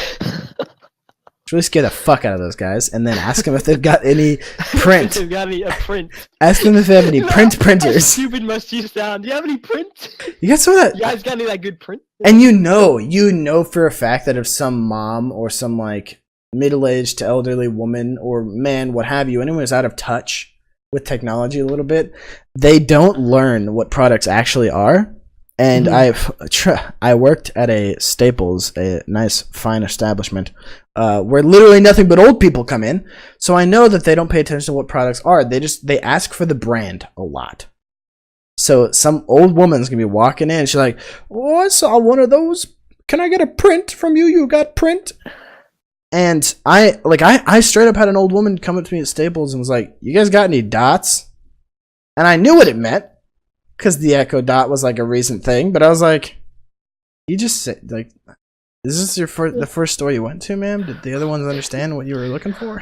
[SPEAKER 1] Really scare the fuck out of those guys, and then ask them if they've got any print.
[SPEAKER 3] If they've got any print.
[SPEAKER 1] Ask them if they have any printers.
[SPEAKER 3] Stupid must you sound. Do you have any print?
[SPEAKER 1] You got some of that?
[SPEAKER 3] You guys got any of that good print?
[SPEAKER 1] And you know for a fact that if some mom or some like middle-aged to elderly woman or man, what have you, anyone who's out of touch with technology a little bit, they don't learn what products actually are. And I worked at a Staples, a nice, fine establishment, where literally nothing but old people come in. So I know that they don't pay attention to what products are. They ask for the brand a lot. So some old woman's gonna be walking in. She's like, "Oh, I saw one of those. Can I get a print from you? You got print?" And I straight up had an old woman come up to me at Staples and was like, "You guys got any dots?" And I knew what it meant. Because the Echo Dot was like a recent thing, but I was like, "You just said like, is this the first store you went to, ma'am? Did the other ones understand what you were looking for?"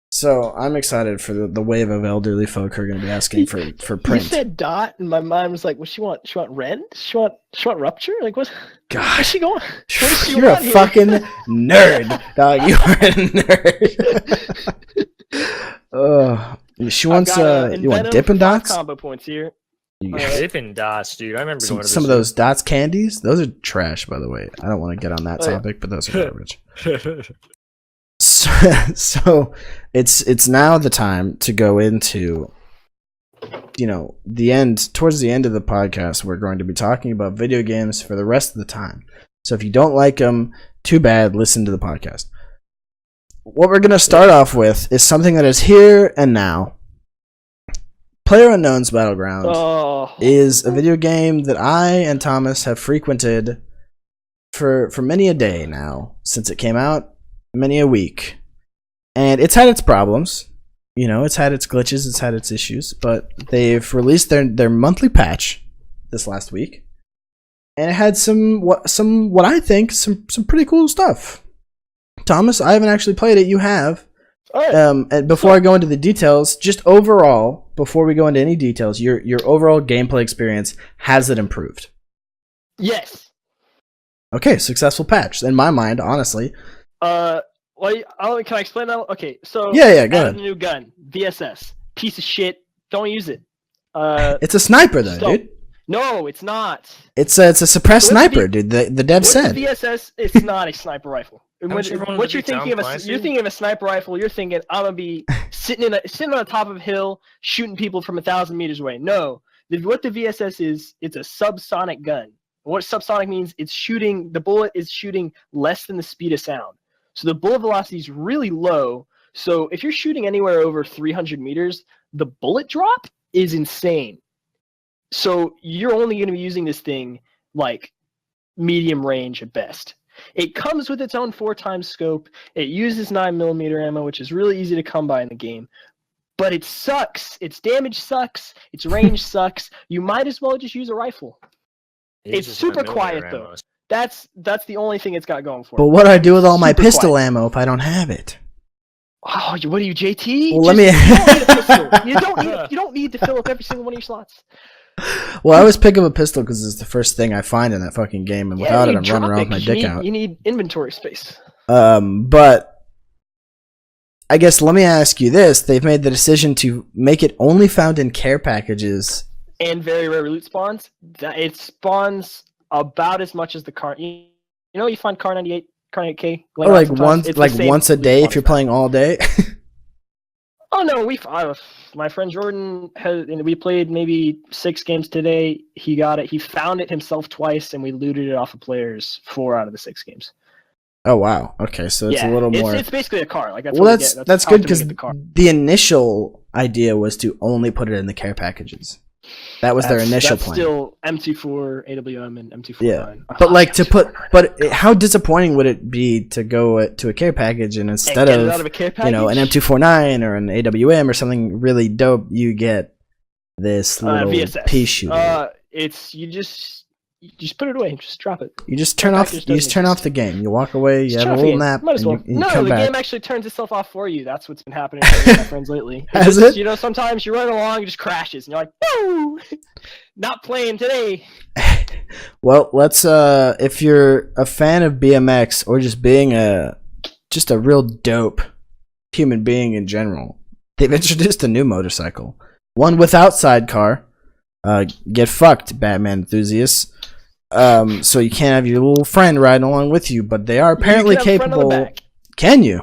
[SPEAKER 1] So I'm excited for the wave of elderly folk who are going to be asking for print.
[SPEAKER 3] You said dot, and my mind was like, "What she want? She want rend? She want rupture? Like what?
[SPEAKER 1] God,
[SPEAKER 3] where's she going?
[SPEAKER 1] You're a fucking nerd, dog. You are a nerd. She wants you want Dippin' Dots?
[SPEAKER 3] Combo points here.
[SPEAKER 2] Dippin' Dots, dude. I remember going to
[SPEAKER 1] some of those Dots candies. Those are trash, by the way. I don't want to get on that topic, but those are garbage. So it's now the time to go into the end. Towards the end of the podcast, we're going to be talking about video games for the rest of the time. So if you don't like them, too bad, listen to the podcast. What we're going to start off with is something that is here and now. PlayerUnknown's Battleground is a video game that I and Thomas have frequented for many a day now, since it came out, many a week. And it's had its problems. You know, it's had its glitches, it's had its issues, but they've released their monthly patch this last week. And it had what I think some pretty cool stuff. Thomas, I haven't actually played it. You have. And before I go into the details, just overall, before we go into any details, your overall gameplay experience, has it improved?
[SPEAKER 3] Yes.
[SPEAKER 1] Okay, successful patch in my mind, honestly.
[SPEAKER 3] Well, can I explain that? Okay, so
[SPEAKER 1] yeah, go ahead.
[SPEAKER 3] A new gun, VSS, piece of shit. Don't use it.
[SPEAKER 1] It's a sniper, though, dude.
[SPEAKER 3] No, it's not.
[SPEAKER 1] It's a suppressed sniper, dude. The dev said.
[SPEAKER 3] VSS, it's not a sniper rifle. What you're thinking of, you're thinking of a sniper rifle. You're thinking I'm gonna be sitting on the top of a hill shooting people from 1,000 meters away. No, what the VSS is, it's a subsonic gun. What subsonic means, the bullet is shooting less than the speed of sound. So the bullet velocity is really low. So if you're shooting anywhere over 300 meters, the bullet drop is insane. So you're only going to be using this thing like medium range at best. It comes with its own 4x scope. It uses 9mm ammo, which is really easy to come by in the game. But it sucks. Its damage sucks. Its range sucks. You might as well just use a rifle. It's super quiet though. That's the only thing it's got going for it.
[SPEAKER 1] But what do I do with all my pistol ammo if I don't have it?
[SPEAKER 3] Oh, what are you, JT?
[SPEAKER 1] Well,
[SPEAKER 3] you don't need a pistol. You don't need to fill up every single one of your slots.
[SPEAKER 1] Well, I always pick up a pistol because it's the first thing I find in that fucking game, and without it, I'm running around with my dick out.
[SPEAKER 3] You need inventory space.
[SPEAKER 1] But I guess let me ask you this: they've made the decision to make it only found in care packages
[SPEAKER 3] and very rare loot spawns. It spawns about as much as the car. You find Car 98, Car 98K.
[SPEAKER 1] Or like once a day if you're playing all day.
[SPEAKER 3] Oh no, my friend Jordan we played maybe 6 games today. He got it. He found it himself twice, and we looted it off of players 4 out of the 6 games.
[SPEAKER 1] Oh wow. Okay, so it's a little more.
[SPEAKER 3] It's basically a car. Like
[SPEAKER 1] that's good because the initial idea was to only put it in the care packages. That was their initial plan.
[SPEAKER 3] Still MT4 AWM and MT4.
[SPEAKER 1] Yeah, but how disappointing would it be to go to a care package and instead of an M249 or an AWM or something really dope, you get this little
[SPEAKER 3] VSS.
[SPEAKER 1] pea shooter.
[SPEAKER 3] You just put it away, just drop it.
[SPEAKER 1] You just turn off the game. You walk away, you have a little nap, and you come back.
[SPEAKER 3] The game actually turns itself off for you. That's what's been happening with my friends lately.
[SPEAKER 1] Has it?
[SPEAKER 3] Sometimes you run along, it just crashes, and you're like, "Woo! Not playing today."
[SPEAKER 1] Well, let's if you're a fan of BMX or just being a real dope human being in general, they've introduced a new motorcycle. One without sidecar. Get fucked, Batman enthusiasts. So you can't have your little friend riding along with you, but they are apparently capable. Can you?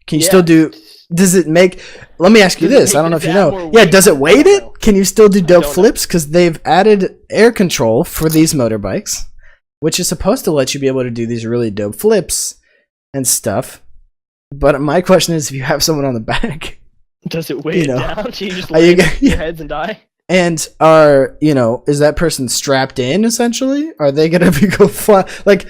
[SPEAKER 1] Can you still do? Does it make? Let me ask you this. I don't know if you know. Yeah, does it weight it? Can you still do dope flips? Because they've added air control for these motorbikes, which is supposed to let you be able to do these really dope flips and stuff. But my question is, if you have someone on the back,
[SPEAKER 3] does it weigh it down? Do you just lay your heads and die?
[SPEAKER 1] And is that person strapped in essentially? Are they gonna go fly? Like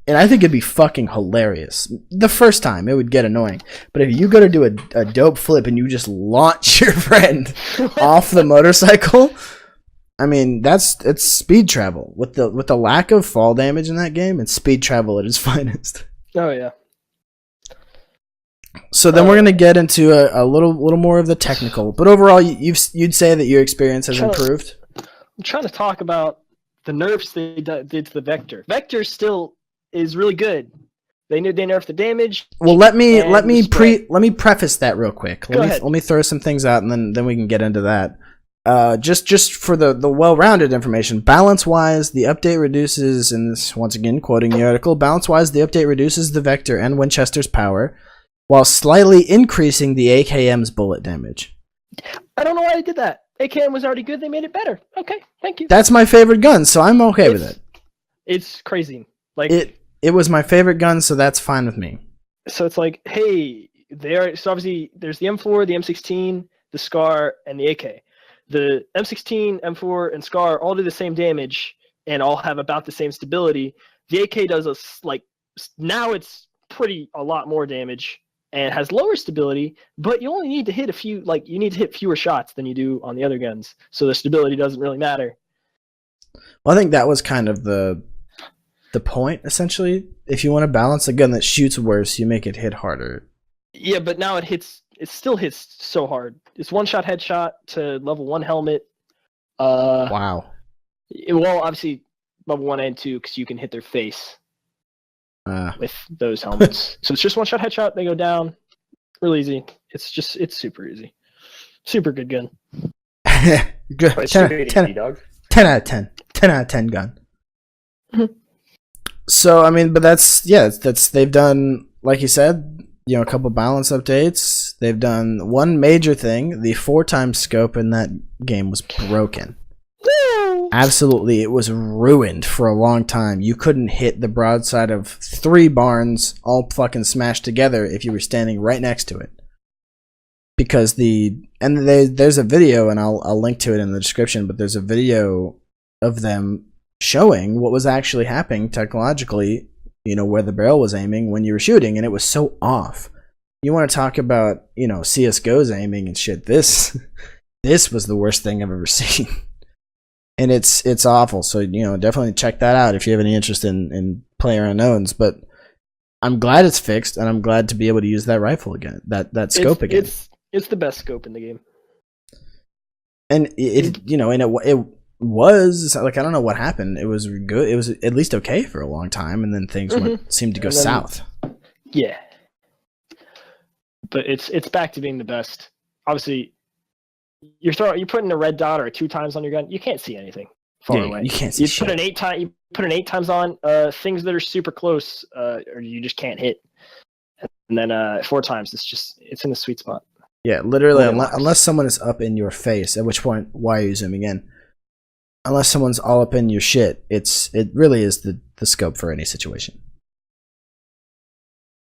[SPEAKER 1] I think it'd be fucking hilarious. The first time it would get annoying, but if you go to do a dope flip and you just launch your friend off the motorcycle, I mean it's speed travel with the lack of fall damage in that game. It's speed travel at its finest.
[SPEAKER 3] Oh yeah.
[SPEAKER 1] So then we're gonna get into a little more of the technical, but overall, you'd say that your experience has improved.
[SPEAKER 3] I'm trying to talk about the nerfs they did to the Vector. Vector still is really good. They nerfed the damage.
[SPEAKER 1] Well, let me preface that real quick. Let me throw some things out, and then we can get into that. Just for the well-rounded information, balance-wise, the update reduces, and this once again quoting the article, balance-wise, the update reduces the Vector and Winchester's power, while slightly increasing the AKM's bullet damage.
[SPEAKER 3] I don't know why they did that. AKM was already good, they made it better. Okay, thank you.
[SPEAKER 1] That's my favorite gun, so I'm okay with it.
[SPEAKER 3] It's crazy. Like
[SPEAKER 1] it was my favorite gun, so that's fine with me.
[SPEAKER 3] So it's like, hey, so obviously there's the M4, the M16, the SCAR, and the AK. The M16, M4, and SCAR all do the same damage and all have about the same stability. The AK does now it's a lot more damage and has lower stability, but you only need to hit you need to hit fewer shots than you do on the other guns. So the stability doesn't really matter.
[SPEAKER 1] Well, I think that was kind of the point, essentially. If you want to balance a gun that shoots worse, you make it hit harder.
[SPEAKER 3] Yeah, but now it still hits so hard. It's one-shot headshot to level 1 helmet.
[SPEAKER 1] Wow.
[SPEAKER 3] Well, obviously, level 1 and 2, because you can hit their face with those helmets. So it's just one-shot headshot, they go down. Real easy. It's super easy. Super good gun.
[SPEAKER 1] Good. 10 out of 10. 10 out of 10 gun. So, I mean, but that's they've done, like you said, a couple balance updates. They've done one major thing. The 4x scope in that game was broken. Absolutely, it was ruined for a long time. You couldn't hit the broadside of 3 barns all fucking smashed together if you were standing right next to it. Because there's a video, and I'll link to it in the description, but there's a video of them showing what was actually happening technologically, where the barrel was aiming when you were shooting, and it was so off. You want to talk about, CSGO's aiming and shit. This was the worst thing I've ever seen. And it's awful. So, definitely check that out if you have any interest in PlayerUnknown's. But I'm glad it's fixed, and I'm glad to be able to use that rifle again, that scope again.
[SPEAKER 3] It's the best scope in the game.
[SPEAKER 1] And it was like, I don't know what happened. It was good. It was at least okay for a long time, and then things seemed to go south.
[SPEAKER 3] Yeah, but it's back to being the best. Obviously, you're putting a red dot or a 2x on your gun. You can't see anything far away.
[SPEAKER 1] You can't see shit.
[SPEAKER 3] You put an 8x on things that are super close, or you just can't hit. And then 4x, it's in the sweet spot.
[SPEAKER 1] Yeah, literally, unless someone is up in your face, at which point, why are you zooming in? Unless someone's all up in your shit, it really is the scope for any situation.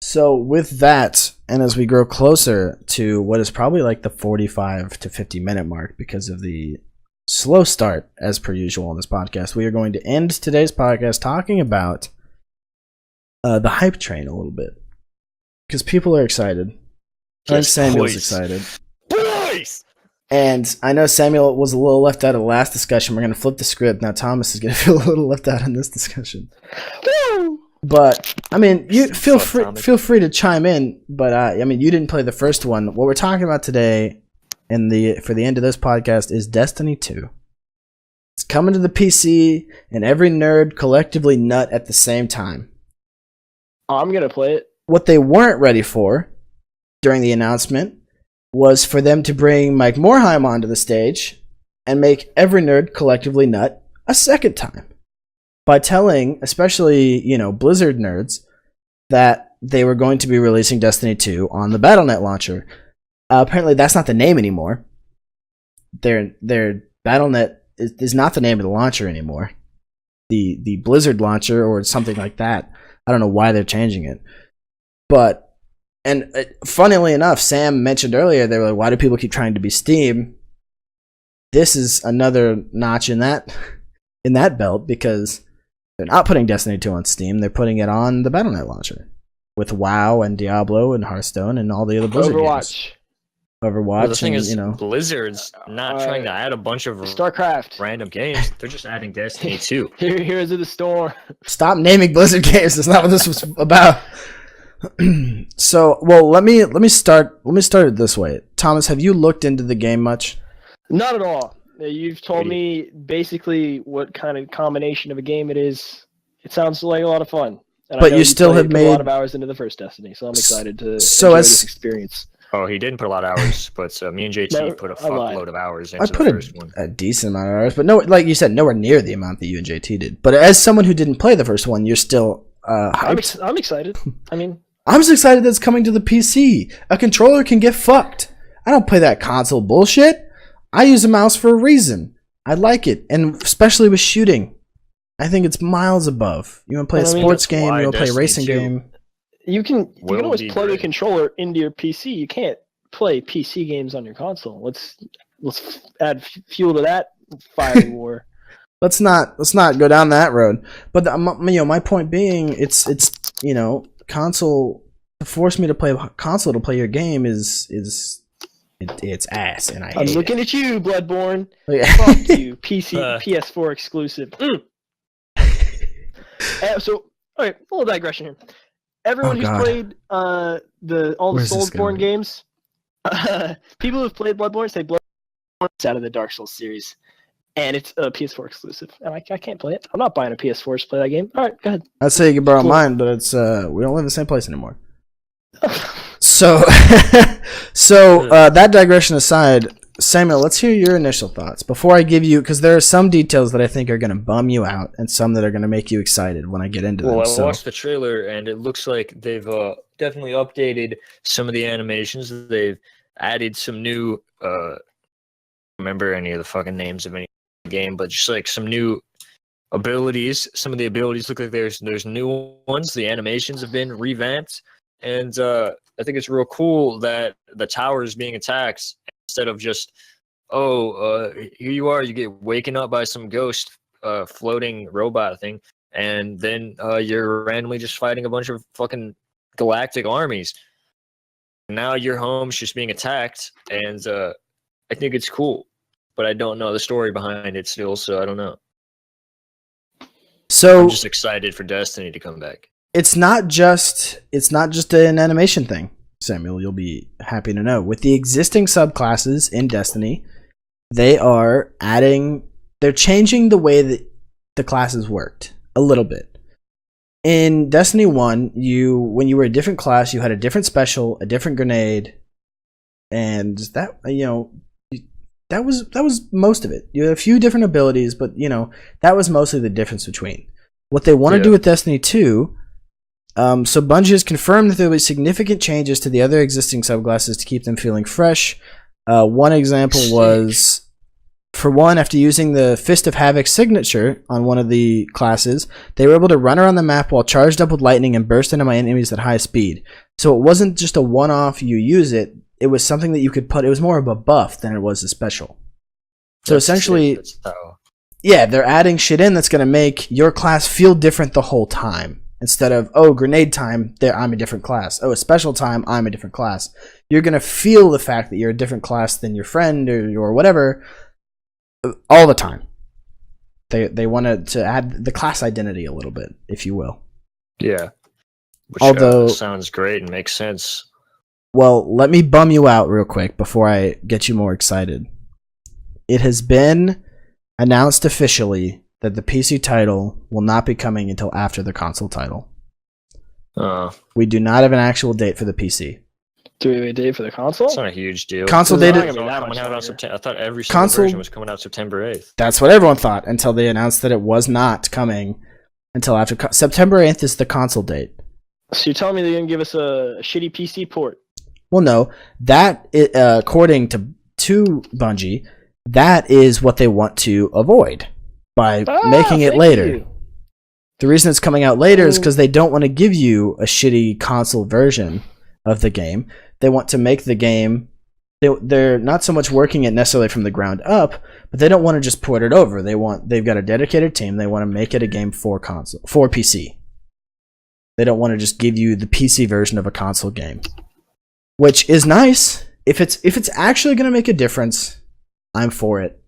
[SPEAKER 1] So with that, and as we grow closer to what is probably like the 45 to 50 minute mark because of the slow start, as per usual on this podcast, we are going to end today's podcast talking about the hype train a little bit. Because people are excited.
[SPEAKER 2] Yes,
[SPEAKER 1] Samuel's excited. Boys! And I know Samuel was a little left out of the last discussion. We're going to flip the script. Now Thomas is going to feel a little left out in this discussion. But, I mean, you feel free to chime in. But, I mean, you didn't play the first one. What we're talking about today for the end of this podcast is Destiny 2. It's coming to the PC, and every nerd collectively nut at the same time.
[SPEAKER 3] I'm going to play it.
[SPEAKER 1] What they weren't ready for during the announcement was for them to bring Mike Morhaime onto the stage and make every nerd collectively nut a second time by telling, especially, Blizzard nerds, that they were going to be releasing Destiny 2 on the Battle.net launcher. Apparently, that's not the name anymore. Their Battle.net is not the name of the launcher anymore. The Blizzard launcher or something like that. I don't know why they're changing it. But and funnily enough, Sam mentioned earlier, they were like, why do people keep trying to be Steam? This is another notch in that belt, because they're not putting Destiny 2 on Steam. They're putting it on the Battle.net launcher with WoW and Diablo and Hearthstone and all the other Blizzard games. Overwatch.
[SPEAKER 2] Well, the thing is, Blizzard's not trying to add a bunch of
[SPEAKER 3] StarCraft
[SPEAKER 2] random games. They're just adding Destiny 2.
[SPEAKER 3] Heroes of the Storm.
[SPEAKER 1] Stop naming Blizzard games. That's not what this was about. So, well, let me start it this way. Thomas, have you looked into the game much?
[SPEAKER 3] Not at all. You've told me basically what kind of combination of a game it is. It sounds like a lot of fun. And
[SPEAKER 1] but you still have made
[SPEAKER 3] a lot of hours into the first Destiny, so I'm excited to enjoy this experience.
[SPEAKER 2] Oh, he didn't put a lot of hours, but me and JT put a fuckload of hours into the first one.
[SPEAKER 1] A decent amount of hours, but no, like you said, nowhere near the amount that you and JT did. But as someone who didn't play the first one, you're still hyped.
[SPEAKER 3] I'm excited. I mean,
[SPEAKER 1] I'm just excited that it's coming to the PC. A controller can get fucked. I don't play that console bullshit. I use a mouse for a reason. I like it, and especially with shooting. I think it's miles above. You want to play a sports game, you want to play a racing game.
[SPEAKER 3] You can always plug a
[SPEAKER 2] great.
[SPEAKER 3] controller into your PC. You can't play PC games on your console. Let's add fuel to that fiery war.
[SPEAKER 1] Let's not go down that road. But my point being, it's console to force me to play console to play your game is it's ass, and
[SPEAKER 3] I'm
[SPEAKER 1] hate
[SPEAKER 3] looking
[SPEAKER 1] it.
[SPEAKER 3] at you, Bloodborne.
[SPEAKER 1] Yeah.
[SPEAKER 3] Fuck you, PS4 exclusive. So, all right, a little digression here. Everyone who's played all the Soulsborne games, people who've played Bloodborne say Bloodborne's out of the Dark Souls series, and it's a PS4 exclusive, and I can't play it. I'm not buying a PS4 to play that game. All right, go ahead.
[SPEAKER 1] I'd say you can borrow mine, but it's we don't live in the same place anymore. So that digression aside, Samuel, let's hear your initial thoughts before I give you, because there are some details that I think are going to bum you out and some that are going to make you excited when I get into them.
[SPEAKER 2] Well, I watched the trailer, and it looks like they've definitely updated some of the animations. They've added some new, I don't remember any of the fucking names of any game, but just like some new abilities. Some of the abilities look like there's new ones. The animations have been revamped, and I think it's real cool that the tower is being attacked instead of just, here you are, you get waken up by some ghost floating robot thing, and then you're randomly just fighting a bunch of fucking galactic armies. Now your home's just being attacked, and I think it's cool, but I don't know the story behind it still, so I don't know.
[SPEAKER 1] So
[SPEAKER 2] I'm just excited for Destiny to come back.
[SPEAKER 1] It's not just an animation thing, Samuel. You'll be happy to know. With the existing subclasses in Destiny, they're changing the way that the classes worked a little bit. In Destiny 1, when you were a different class, you had a different special, a different grenade, and that was most of it. You had a few different abilities, but that was mostly the difference between. What they want to do with Destiny 2, so Bungie has confirmed that there will be significant changes to the other existing subclasses to keep them feeling fresh. One example was, for one, after using the Fist of Havoc signature on one of the classes, they were able to run around the map while charged up with lightning and burst into my enemies at high speed. So it wasn't just a one-off, you use it, it was something that you could put, it was more of a buff than it was a special. So essentially, they're adding shit in that's going to make your class feel different the whole time. Instead of, grenade time, I'm a different class. Special time, I'm a different class. You're going to feel the fact that you're a different class than your friend or whatever all the time. They wanted to add the class identity a little bit, if you will.
[SPEAKER 2] Yeah. Which sounds great and makes sense.
[SPEAKER 1] Well, let me bum you out real quick before I get you more excited. It has been announced officially that the PC title will not be coming until after the console title. We do not have an actual date for the PC.
[SPEAKER 3] Do we have a date for the console?
[SPEAKER 2] It's not a huge deal.
[SPEAKER 1] Console date
[SPEAKER 2] coming out on September. I thought every single version was coming out September 8th.
[SPEAKER 1] That's what everyone thought until they announced that it was not coming until after September 8th is the console date.
[SPEAKER 3] So you're telling me they're going to give us a shitty PC port?
[SPEAKER 1] Well, no. That, according to Bungie, that is what they want to avoid by making it later. The reason it's coming out later is because they don't want to give you a shitty console version of the game. They want to make the game. They're not so much working it necessarily from the ground up, but they don't want to just port it over. They've got a dedicated team. They want to make it a game for PC. They don't want to just give you the PC version of a console game, which is nice. If it's actually going to make a difference, I'm for it.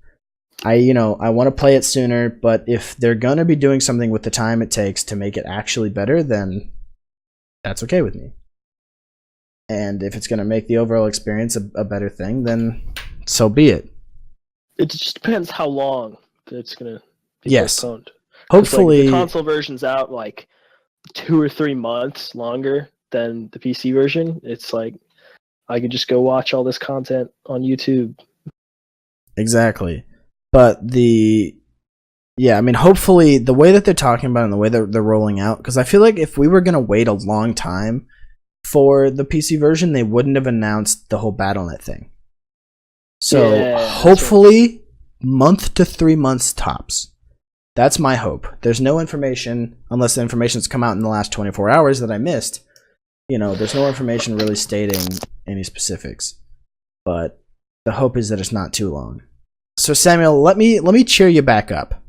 [SPEAKER 1] I want to play it sooner, but if they're going to be doing something with the time it takes to make it actually better, then that's okay with me. And if it's going to make the overall experience a better thing, then so be it.
[SPEAKER 3] It just depends how long it's going to be postponed.
[SPEAKER 1] Hopefully,
[SPEAKER 3] the console version's out 2 or 3 months longer than the PC version. It's like I could just go watch all this content on YouTube.
[SPEAKER 1] Exactly. But hopefully the way that they're talking about it and the way that they're rolling out, because I feel like if we were going to wait a long time for the PC version, they wouldn't have announced the whole BattleNet thing. So hopefully month to 3 months tops. That's my hope. There's no information, unless the information's come out in the last 24 hours that I missed. There's no information really stating any specifics. But the hope is that it's not too long. So Samuel, let me cheer you back up.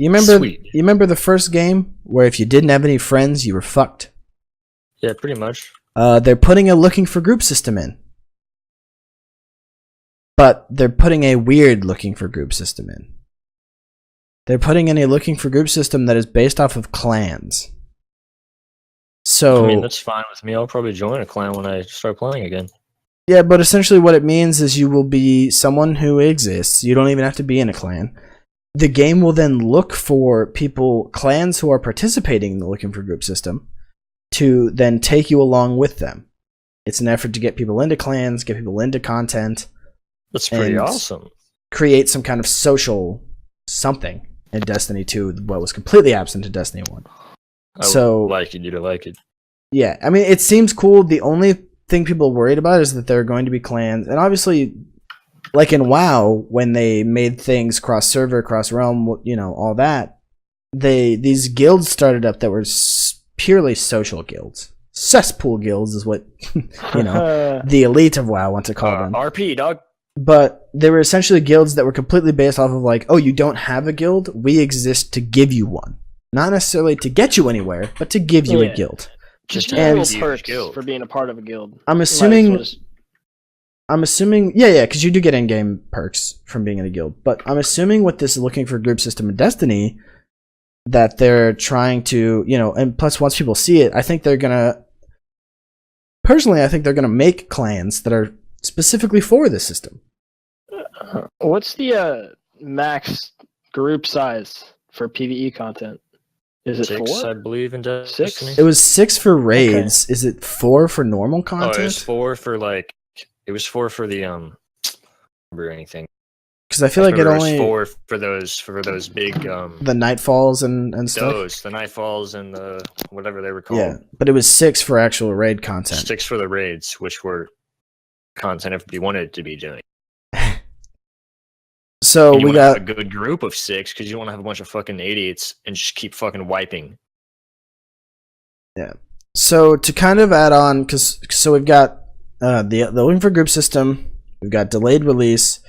[SPEAKER 1] You remember the first game where if you didn't have any friends, you were fucked?
[SPEAKER 2] Yeah, pretty much.
[SPEAKER 1] They're putting a looking for group system in. But they're putting a weird looking for group system in. They're putting in a looking for group system that is based off of clans. So
[SPEAKER 2] I mean, that's fine with me. I'll probably join a clan when I start playing again.
[SPEAKER 1] Yeah, but essentially what it means is you will be someone who exists. You don't even have to be in a clan. The game will then look for clans who are participating in the looking for group system, to then take you along with them. It's an effort to get people into clans, get people into content.
[SPEAKER 2] That's pretty awesome.
[SPEAKER 1] Create some kind of social something in Destiny 2, what was completely absent in Destiny 1.
[SPEAKER 2] I would like it, you'd like it.
[SPEAKER 1] Yeah, I mean, it seems cool. The only thing people are worried about is that there are going to be clans. And obviously, like in WoW, when they made things cross-server, cross-realm, all that, these guilds started up that were purely social guilds. Cesspool guilds is what, the elite of WoW want to call them.
[SPEAKER 2] RP, dog.
[SPEAKER 1] But they were essentially guilds that were completely based off of like, oh, you don't have a guild? We exist to give you one. Not necessarily to get you anywhere, but to give you a guild.
[SPEAKER 3] Just general perks for being a part of a guild. I'm assuming, yeah, because you do get in-game perks from being in a guild. But I'm assuming with this looking for group system in Destiny, that they're trying to, and plus once people see it, I think they're gonna make clans that are specifically for this system. What's the max group size for PvE content? Is it
[SPEAKER 2] 6,
[SPEAKER 3] 4?
[SPEAKER 2] I believe, in Destiny.
[SPEAKER 1] 6? It was 6 for raids. Okay. Is it 4 for normal content?
[SPEAKER 2] Oh, it was 4 for it was 4 for the or anything.
[SPEAKER 1] Because I feel like it only
[SPEAKER 2] 4 for those big
[SPEAKER 1] the Nightfalls and stuff.
[SPEAKER 2] The Nightfalls and the whatever they were called.
[SPEAKER 1] Yeah, but it was 6 for actual raid content.
[SPEAKER 2] 6 for the raids, which were content everybody wanted to be doing.
[SPEAKER 1] So we got
[SPEAKER 2] a good group of 6 because you don't want to have a bunch of fucking idiots and just keep fucking wiping.
[SPEAKER 1] Yeah. So to kind of add on, so we've got the looking for group system, we've got delayed release,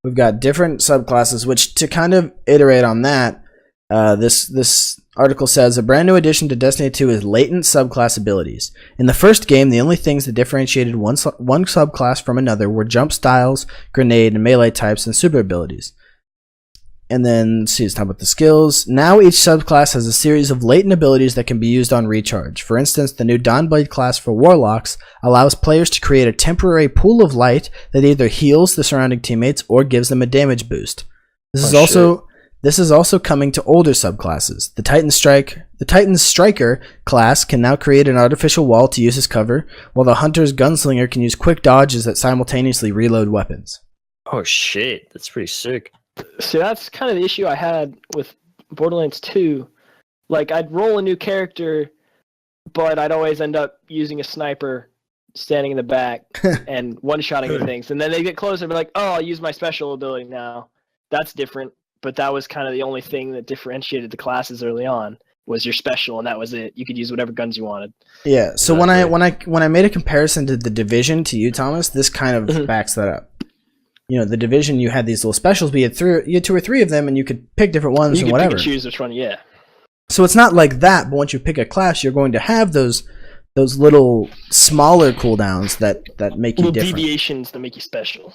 [SPEAKER 1] we've got different subclasses. Which to kind of iterate on that, this article says a brand new addition to Destiny 2 is latent subclass abilities. In the first game, the only things that differentiated one subclass from another were jump styles, grenade, and melee types, and super abilities. And then, see, it's talking about the skills. Now each subclass has a series of latent abilities that can be used on recharge. For instance, the new Dawnblade class for Warlocks allows players to create a temporary pool of light that either heals the surrounding teammates or gives them a damage boost. This is also coming to older subclasses. The Titan Striker class can now create an artificial wall to use as cover, while the Hunter's Gunslinger can use quick dodges that simultaneously reload weapons.
[SPEAKER 2] Oh shit, that's pretty sick.
[SPEAKER 3] See, that's kind of the issue I had with Borderlands 2. Like, I'd roll a new character, but I'd always end up using a sniper standing in the back and one-shotting things. And then they get closer and be like, oh, I'll use my special ability now. That's different. But that was kind of the only thing that differentiated the classes early on, was your special, and that was it. You could use whatever guns you wanted.
[SPEAKER 1] Yeah. So when I made a comparison to the Division to you, Thomas, this kind of backs that up. The Division, you had these little specials, but you had 2 or 3 of them, and you could pick different ones and whatever.
[SPEAKER 3] You could choose which one, yeah.
[SPEAKER 1] So it's not like that, but once you pick a class, you're going to have those little smaller cooldowns that make you different.
[SPEAKER 3] Deviations that make you special.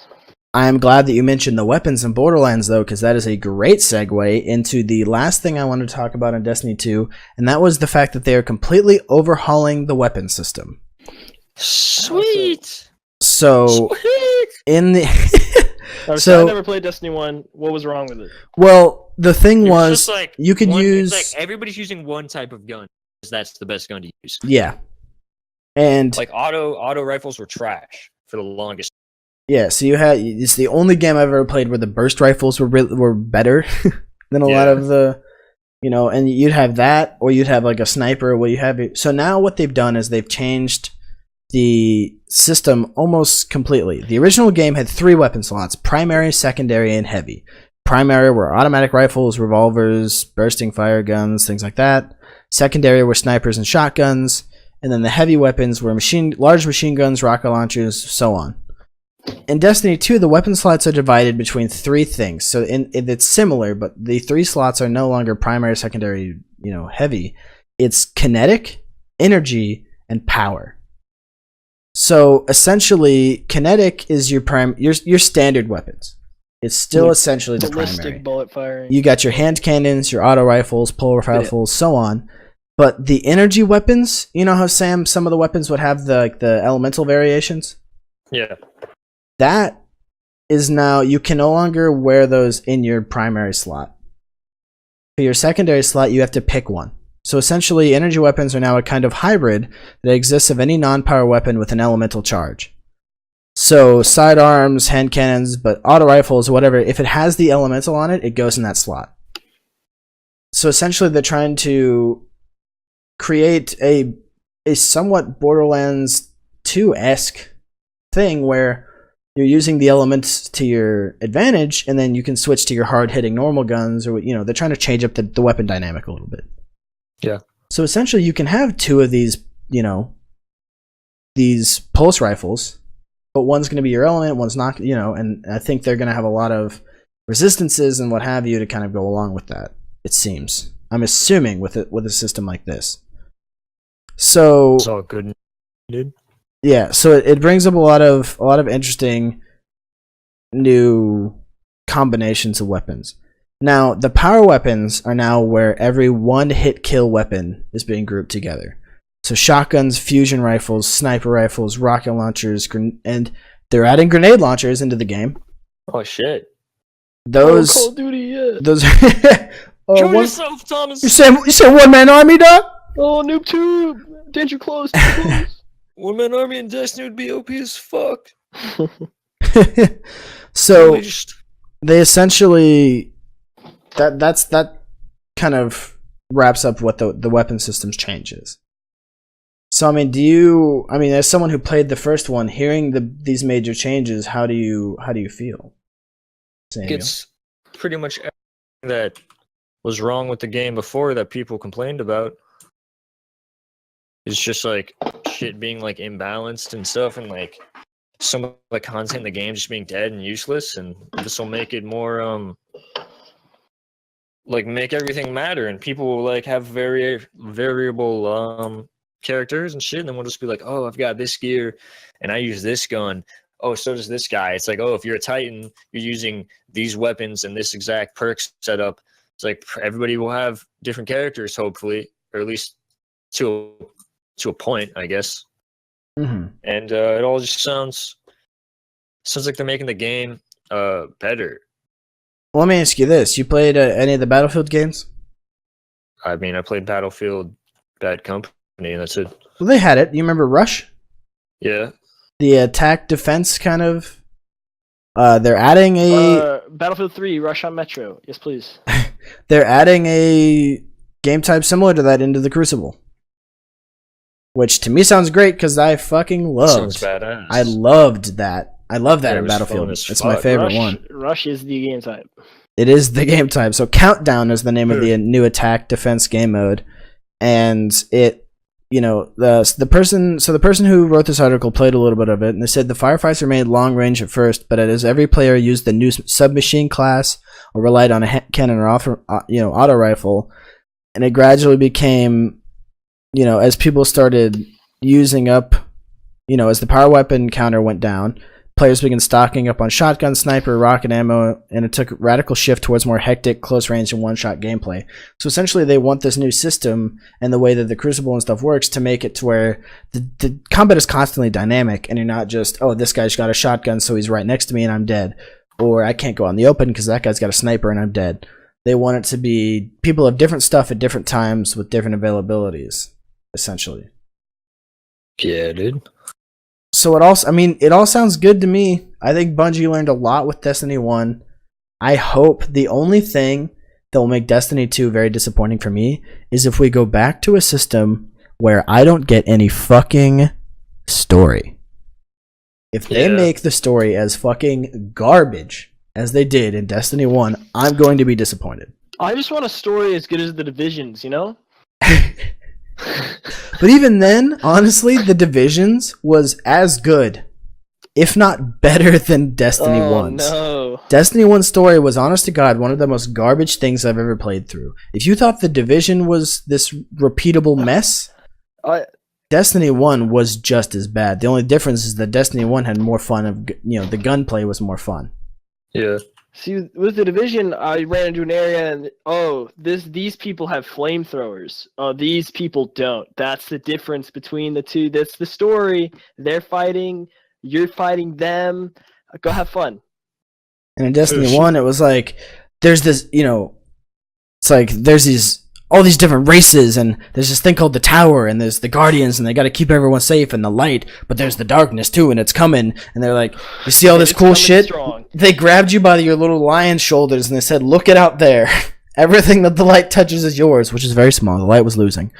[SPEAKER 1] I am glad that you mentioned the weapons in Borderlands, though, because that is a great segue into the last thing I wanted to talk about in Destiny 2, and that was the fact that they are completely overhauling the weapon system.
[SPEAKER 2] Sweet!
[SPEAKER 1] So, in the...
[SPEAKER 3] I never played Destiny 1. What was wrong with it?
[SPEAKER 1] Well, the thing was, you could use...
[SPEAKER 2] It's like everybody's using one type of gun, because that's the best gun to use.
[SPEAKER 1] Yeah. And...
[SPEAKER 2] Like, auto rifles were trash for the longest.
[SPEAKER 1] Yeah, so it's the only game I've ever played where the burst rifles were better than a lot of the, and you'd have that, or you'd have like a sniper, so now what they've done is they've changed the system almost completely. The original game had 3 weapon slots: primary, secondary, and heavy. primary were automatic rifles, revolvers, bursting fire guns, things like that. Secondary were snipers and shotguns. And then the heavy weapons were large machine guns, rocket launchers, so on. In Destiny 2, the weapon slots are divided between 3 things. So it's similar, but the 3 slots are no longer primary, secondary, heavy. It's kinetic, energy, and power. So essentially, kinetic is your standard weapons. It's still essentially the primary.
[SPEAKER 3] Bullet firing.
[SPEAKER 1] You got your hand cannons, your auto rifles, pole rifles, so on. But the energy weapons, you know how some of the weapons would have the elemental variations?
[SPEAKER 2] Yeah.
[SPEAKER 1] That is now, you can no longer wear those in your primary slot. For your secondary slot, you have to pick one. So essentially, energy weapons are now a kind of hybrid that exists of any non-power weapon with an elemental charge. So sidearms, hand cannons, but auto rifles, whatever, if it has the elemental on it, it goes in that slot. So essentially, they're trying to create a somewhat Borderlands 2-esque thing where you're using the elements to your advantage, and then you can switch to your hard-hitting normal guns, or they're trying to change up the weapon dynamic a little bit.
[SPEAKER 2] Yeah.
[SPEAKER 1] So essentially, you can have 2 of these, these pulse rifles, but one's going to be your element, one's not, and I think they're going to have a lot of resistances and what have you to kind of go along with that. It seems. I'm assuming with a system like this. So
[SPEAKER 2] it's all good, dude.
[SPEAKER 1] Yeah, so it brings up a lot of interesting new combinations of weapons. Now, the power weapons are now where every one-hit kill weapon is being grouped together. So shotguns, fusion rifles, sniper rifles, rocket launchers, and they're adding grenade launchers into the game.
[SPEAKER 2] Oh shit!
[SPEAKER 1] Those
[SPEAKER 3] Call of Duty, yeah.
[SPEAKER 1] Those.
[SPEAKER 2] Show yourself, Thomas.
[SPEAKER 1] You said one-man army, dog?
[SPEAKER 3] Oh, noob tube! Danger close.
[SPEAKER 2] One-man army in Destiny would be OP as fuck.
[SPEAKER 1] So they essentially that kind of wraps up what the weapon systems changes. So as someone who played the first one, hearing these major changes, how do you feel? Samuel?
[SPEAKER 2] It's pretty much everything that was wrong with the game before that people complained about. It's just like shit being like imbalanced and stuff, and like some of the content in the game just being dead and useless, and this will make it more like make everything matter, and people will like have very variable characters and shit, and then we'll just be like, oh, I've got this gear and I use this gun. Oh, so does this guy. It's like, oh, if you're a Titan, you're using these weapons and this exact perk setup. It's like everybody will have different characters, hopefully, or at least to a point, I guess.
[SPEAKER 1] Mm-hmm.
[SPEAKER 2] And it all just sounds like they're making the game better.
[SPEAKER 1] Well, let me ask you this: you played any of the Battlefield games?
[SPEAKER 2] I mean, I played Battlefield Bad Company, and that's it.
[SPEAKER 1] Well, they had it. You remember Rush?
[SPEAKER 2] Yeah.
[SPEAKER 1] The attack defense kind of. They're adding a
[SPEAKER 3] Battlefield 3 Rush on Metro. Yes, please.
[SPEAKER 1] They're adding a game type similar to that into the Crucible, which to me sounds great because I fucking loved.
[SPEAKER 2] Sounds badass.
[SPEAKER 1] I loved that. I love that
[SPEAKER 2] Yeah,
[SPEAKER 1] in
[SPEAKER 2] it was
[SPEAKER 1] Battlefield.
[SPEAKER 2] fun as
[SPEAKER 1] It's
[SPEAKER 2] fuck.
[SPEAKER 1] my favorite one.
[SPEAKER 3] Rush is the game type.
[SPEAKER 1] It is the game type. So Countdown is the name of the new attack defense game mode, and it, the person who wrote this article played a little bit of it, and they said the firefights were made long range at first, but as every player used the new submachine class or relied on a cannon or auto rifle, and it gradually became, as people started using up, as the power weapon counter went down, players began stocking up on shotgun, sniper, rocket ammo, and it took a radical shift towards more hectic, close range, and one-shot gameplay. So essentially, they want this new system and the way that the Crucible and stuff works to make it to where the combat is constantly dynamic, and you're not just, oh, this guy's got a shotgun, so he's right next to me and I'm dead. Or I can't go out in the open because that guy's got a sniper and I'm dead. They want it to be people have different stuff at different times with different availabilities, essentially.
[SPEAKER 2] Yeah, dude.
[SPEAKER 1] So it all sounds good to me. I think Bungie learned a lot with Destiny 1. I hope the only thing that will make Destiny 2 very disappointing for me is if we go back to a system where I don't get any fucking story. If they make the story as fucking garbage as they did in Destiny 1, I'm going to be disappointed.
[SPEAKER 3] I just want a story as good as the Divisions, you know?
[SPEAKER 1] But even then, honestly, the Divisions was as good, if not better than Destiny 1's.
[SPEAKER 3] No.
[SPEAKER 1] Destiny 1's story was, honest to God, one of the most garbage things I've ever played through. If you thought the Division was this repeatable mess, Destiny 1 was just as bad. The only difference is that Destiny 1 had more fun. The gunplay was more fun.
[SPEAKER 2] Yeah.
[SPEAKER 3] See, with the Division, I ran into an area and, these people have flamethrowers. Oh, these people don't. That's the difference between the two. That's the story. They're fighting. You're fighting them. Go have fun.
[SPEAKER 1] And in Destiny 1, it was like, there's this, it's like, there's all these different races, and there's this thing called the Tower, and there's the Guardians, and they gotta keep everyone safe, and the light, but there's the darkness too, and it's coming, and they're like, you see all this cool shit?
[SPEAKER 3] Strong.
[SPEAKER 1] They grabbed you by your little lion shoulders, and they said, look it out there. Everything that the light touches is yours, which is very small. The light was losing.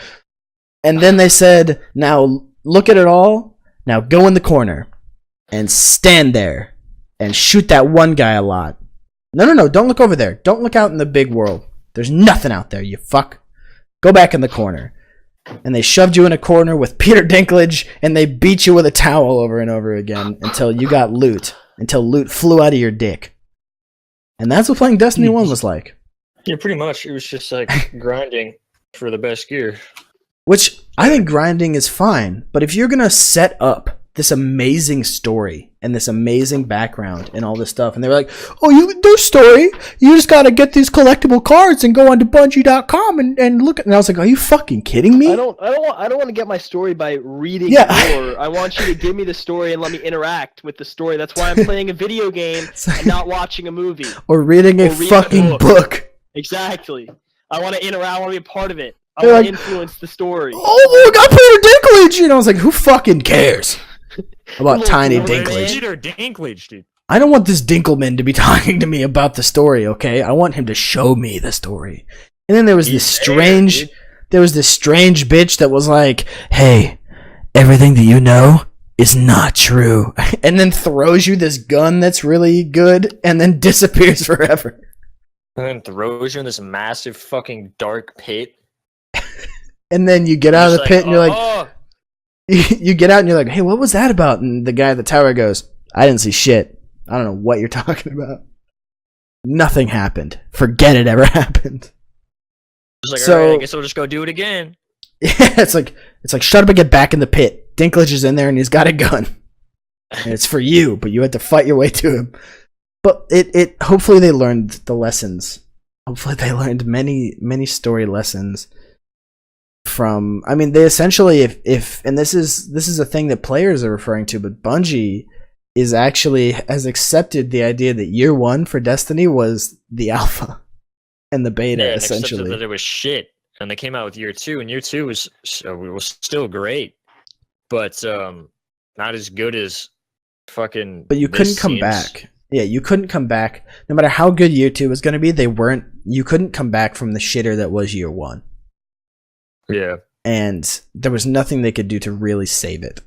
[SPEAKER 1] And then they said, now look at it all, now go in the corner, and stand there, and shoot that one guy a lot. No, don't look over there. Don't look out in the big world. There's nothing out there, you fuck. Go back in the corner. And they shoved you in a corner with Peter Dinklage, and they beat you with a towel over and over again until you got loot. Until loot flew out of your dick. And that's what playing Destiny 1 was like.
[SPEAKER 2] Yeah, pretty much. It was just like grinding for the best gear. Which,
[SPEAKER 1] I think grinding is fine, but if you're gonna set up this amazing story and this amazing background and all this stuff, and they were like, there's story, you just gotta get these collectible cards and go onto Bungie.com and look at, and I was like, are you fucking kidding me?
[SPEAKER 3] I don't want to get my story by reading lore. I want you to give me the story and let me interact with the story. That's why I'm playing a video game and not watching a movie
[SPEAKER 1] or reading a fucking book.
[SPEAKER 3] Exactly. I want to interact. I want to be a part of it. I want to influence the story.
[SPEAKER 1] Oh look, I Peter Dinklage, and I was like, who fucking cares about tiny Dinklage?
[SPEAKER 2] Peter Dinklage, dude.
[SPEAKER 1] I don't want this Dinkelman to be talking to me about the story, okay? I want him to show me the story. And then there was this strange bitch that was like, hey, everything that you know is not true. And then throws you this gun that's really good and then disappears forever.
[SPEAKER 2] And then throws you in this massive fucking dark pit.
[SPEAKER 1] And then you get out of the pit and you're like, you get out and you're like, hey, what was that about? And the guy at the tower goes, I didn't see shit. I don't know what you're talking about. Nothing happened. Forget it ever happened.
[SPEAKER 2] It's like, alright, I guess I'll just go do it again.
[SPEAKER 1] Yeah, it's like shut up and get back in the pit. Dinklage is in there and he's got a gun. And it's for you, but you had to fight your way to him. But it hopefully they learned the lessons. Hopefully they learned many story lessons from, I mean, they essentially, if and this is a thing that players are referring to, but Bungie has accepted the idea that year one for Destiny was the alpha and the beta, essentially.
[SPEAKER 2] Accepted that it was shit, and they came out with year two, and year two was still great, but not as good as fucking.
[SPEAKER 1] But you couldn't come back. Yeah, you couldn't come back. No matter how good year two was going to be, you couldn't come back from the shitter that was year one.
[SPEAKER 2] Yeah.
[SPEAKER 1] And there was nothing they could do to really save it.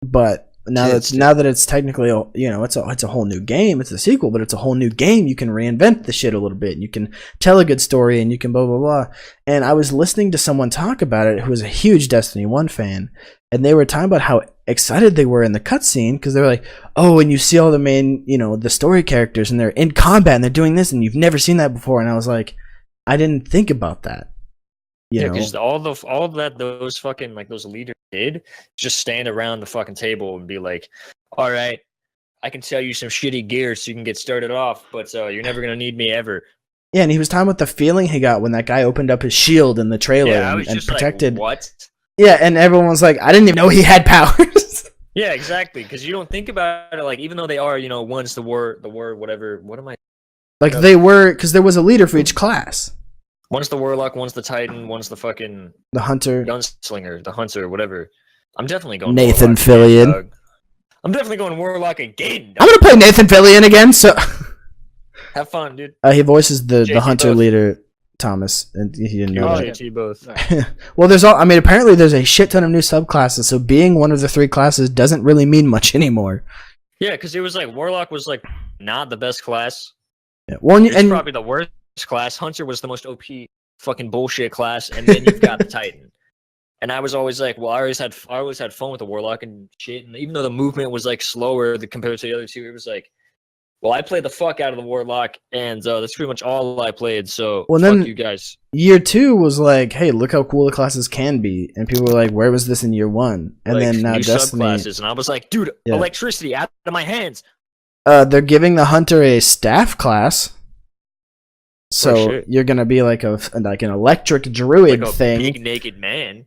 [SPEAKER 1] But now that it's technically, it's a whole new game. It's a sequel, but it's a whole new game. You can reinvent the shit a little bit. And you can tell a good story, and you can blah blah blah. And I was listening to someone talk about it who was a huge Destiny 1 fan, and they were talking about how excited they were in the cutscene because they were like, oh, and you see all the main, the story characters, and they're in combat and they're doing this, and you've never seen that before. And I was like, I didn't think about that.
[SPEAKER 2] Yeah, because all of that those fucking those leaders did just stand around the fucking table and be like, all right, I can sell you some shitty gear so you can get started off, but you're never gonna need me ever. Yeah,
[SPEAKER 1] and he was talking about the feeling he got when that guy opened up his shield in the trailer and protected.
[SPEAKER 2] Like, what?
[SPEAKER 1] Yeah, and everyone was like, I didn't even know he had powers.
[SPEAKER 2] Yeah, exactly. Because you don't think about it, even though they are, one's the war, whatever. What am I?
[SPEAKER 1] They were, because there was a leader for each class.
[SPEAKER 2] One's the Warlock, one's the Titan, one's the fucking...
[SPEAKER 1] The Hunter.
[SPEAKER 2] Gunslinger, the Hunter, whatever. I'm definitely going
[SPEAKER 1] Nathan
[SPEAKER 2] Warlock
[SPEAKER 1] Fillion.
[SPEAKER 2] again, I'm definitely going Warlock again.
[SPEAKER 1] I'm going to play Nathan Fillion again, so...
[SPEAKER 2] Have fun, dude.
[SPEAKER 1] He voices the Hunter both. Leader, Thomas, and he didn't know that.
[SPEAKER 2] JT both.
[SPEAKER 1] Well, apparently there's a shit ton of new subclasses, so being one of the three classes doesn't really mean much anymore.
[SPEAKER 2] Yeah, because it was Warlock was not the best class.
[SPEAKER 1] Yeah. Well,
[SPEAKER 2] It's probably the worst class. Hunter was the most OP fucking bullshit class, and then you've got the Titan. And I was always like, well, I always had fun with the Warlock and shit. And even though the movement was like slower compared to the other two, it was like, well, I played the fuck out of the Warlock, and that's pretty much all I played. So fuck
[SPEAKER 1] then
[SPEAKER 2] you guys.
[SPEAKER 1] Year 2 was like, hey, look how cool the classes can be, and people were like, where was this in year 1? And
[SPEAKER 2] Like,
[SPEAKER 1] then now
[SPEAKER 2] new
[SPEAKER 1] Destiny,
[SPEAKER 2] subclasses, and I was like, dude,
[SPEAKER 1] Yeah.
[SPEAKER 2] electricity out of my hands.
[SPEAKER 1] they're giving the Hunter a staff class. So
[SPEAKER 2] shit.
[SPEAKER 1] you're gonna be like an electric druid
[SPEAKER 2] Like a
[SPEAKER 1] thing.
[SPEAKER 2] big naked man.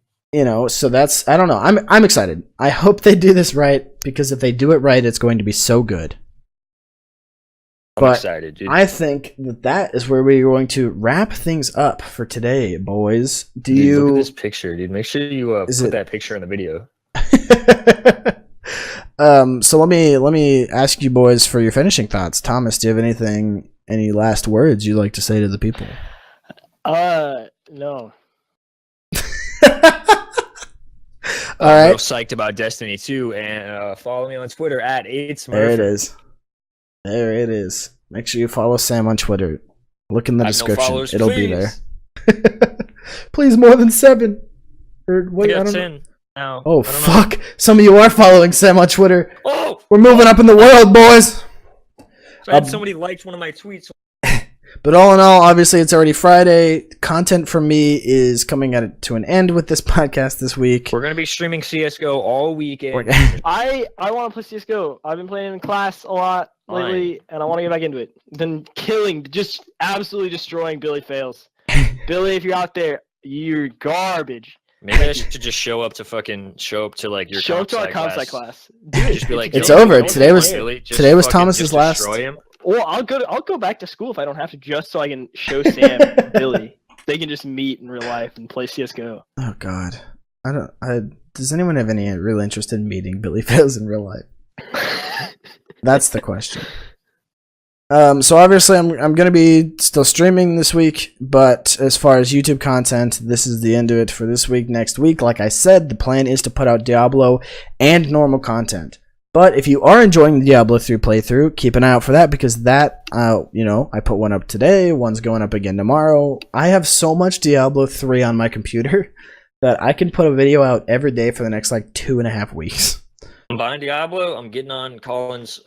[SPEAKER 1] So that's, I don't know. I'm excited. I hope they do this right, because if they do it right, it's going to be so good.
[SPEAKER 2] I'm excited, dude.
[SPEAKER 1] I think that is where we're going to wrap things up for today, boys.
[SPEAKER 2] Dude, look at this picture, dude. Make sure you put that picture in the video.
[SPEAKER 1] So let me ask you boys for your finishing thoughts. Thomas, do you have any last words you'd like to say to the people?
[SPEAKER 3] No.
[SPEAKER 1] All
[SPEAKER 2] I'm
[SPEAKER 1] right.
[SPEAKER 2] real psyched about Destiny 2, and follow me on Twitter at 8smurf.
[SPEAKER 1] There it is. There it is. Make sure you follow Sam on Twitter. Look in the description.
[SPEAKER 2] No followers,
[SPEAKER 1] It'll
[SPEAKER 2] please.
[SPEAKER 1] be there. Please, more than 7. Or wait,
[SPEAKER 2] I
[SPEAKER 1] I
[SPEAKER 2] got
[SPEAKER 1] don't
[SPEAKER 2] 10
[SPEAKER 1] know.
[SPEAKER 2] now.
[SPEAKER 1] Oh
[SPEAKER 2] I don't know.
[SPEAKER 1] fuck! Some of you are following Sam on Twitter.
[SPEAKER 2] Oh!
[SPEAKER 1] We're moving up in the world, boys.
[SPEAKER 2] So I had somebody liked one of my tweets.
[SPEAKER 1] But all in all, obviously it's already Friday. Content from me is coming to an end with this podcast this week.
[SPEAKER 2] We're gonna be streaming CS:GO all weekend.
[SPEAKER 3] I want to play CS:GO. I've been playing in class a lot lately, and I want to get back into it. Then just absolutely destroying Billy Fails. Billy, if you're out there, you're garbage.
[SPEAKER 2] Maybe I should just show up to like your
[SPEAKER 3] Show up to our
[SPEAKER 2] comp
[SPEAKER 3] comp
[SPEAKER 2] sci
[SPEAKER 3] sci class.
[SPEAKER 2] Just be like,
[SPEAKER 1] It's
[SPEAKER 2] "Yo,
[SPEAKER 1] over.
[SPEAKER 2] don't
[SPEAKER 1] Today
[SPEAKER 2] play
[SPEAKER 1] was-
[SPEAKER 2] Billy, just
[SPEAKER 1] today was
[SPEAKER 2] fucking
[SPEAKER 1] Thomas's
[SPEAKER 2] just
[SPEAKER 1] last-
[SPEAKER 2] destroy him."
[SPEAKER 3] Or I'll go back to school if I don't have to, just so I can show Sam and Billy. They can just meet in real life and play CS:GO.
[SPEAKER 1] Oh God, does anyone have any real interest in meeting Billy Fails in real life? That's the question. So obviously I'm gonna be still streaming this week, but as far as YouTube content, this is the end of it for this week. Next week, like I said, the plan is to put out Diablo and normal content. But if you are enjoying the Diablo 3 playthrough, keep an eye out for that, because that, I put one up today, one's going up again tomorrow. I have so much Diablo 3 on my computer that I can put a video out every day for the next, 2.5 weeks.
[SPEAKER 2] I'm buying Diablo. I'm getting on Colin's.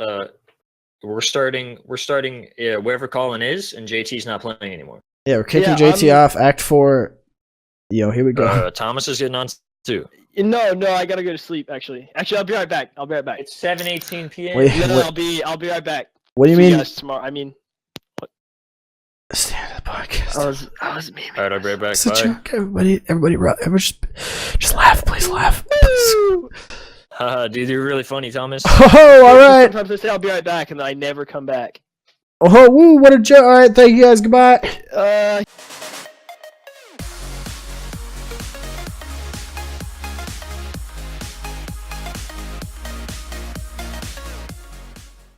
[SPEAKER 2] We're starting wherever Colin is, and JT's not playing anymore.
[SPEAKER 1] Yeah, we're kicking JT off. Act 4. Here we go.
[SPEAKER 2] Thomas is getting on too.
[SPEAKER 3] No, I gotta go to sleep. Actually, I'll be right back.
[SPEAKER 2] It's 7:18 p.m.
[SPEAKER 1] Wait,
[SPEAKER 3] No, I'll be right back.
[SPEAKER 1] What do you
[SPEAKER 3] See
[SPEAKER 1] mean?
[SPEAKER 3] you guys tomorrow. I mean,
[SPEAKER 1] Stand of the podcast.
[SPEAKER 3] I was memeing.
[SPEAKER 2] All right, I'll be right back.
[SPEAKER 1] It's a
[SPEAKER 2] Bye.
[SPEAKER 1] joke. Everybody, just laugh, please laugh.
[SPEAKER 2] Dude, you're really funny, Thomas.
[SPEAKER 1] Oh, all right.
[SPEAKER 3] Sometimes I say I'll be right back, and then I never come back.
[SPEAKER 1] Oh, woo, what a joke. All right, thank you guys. Goodbye.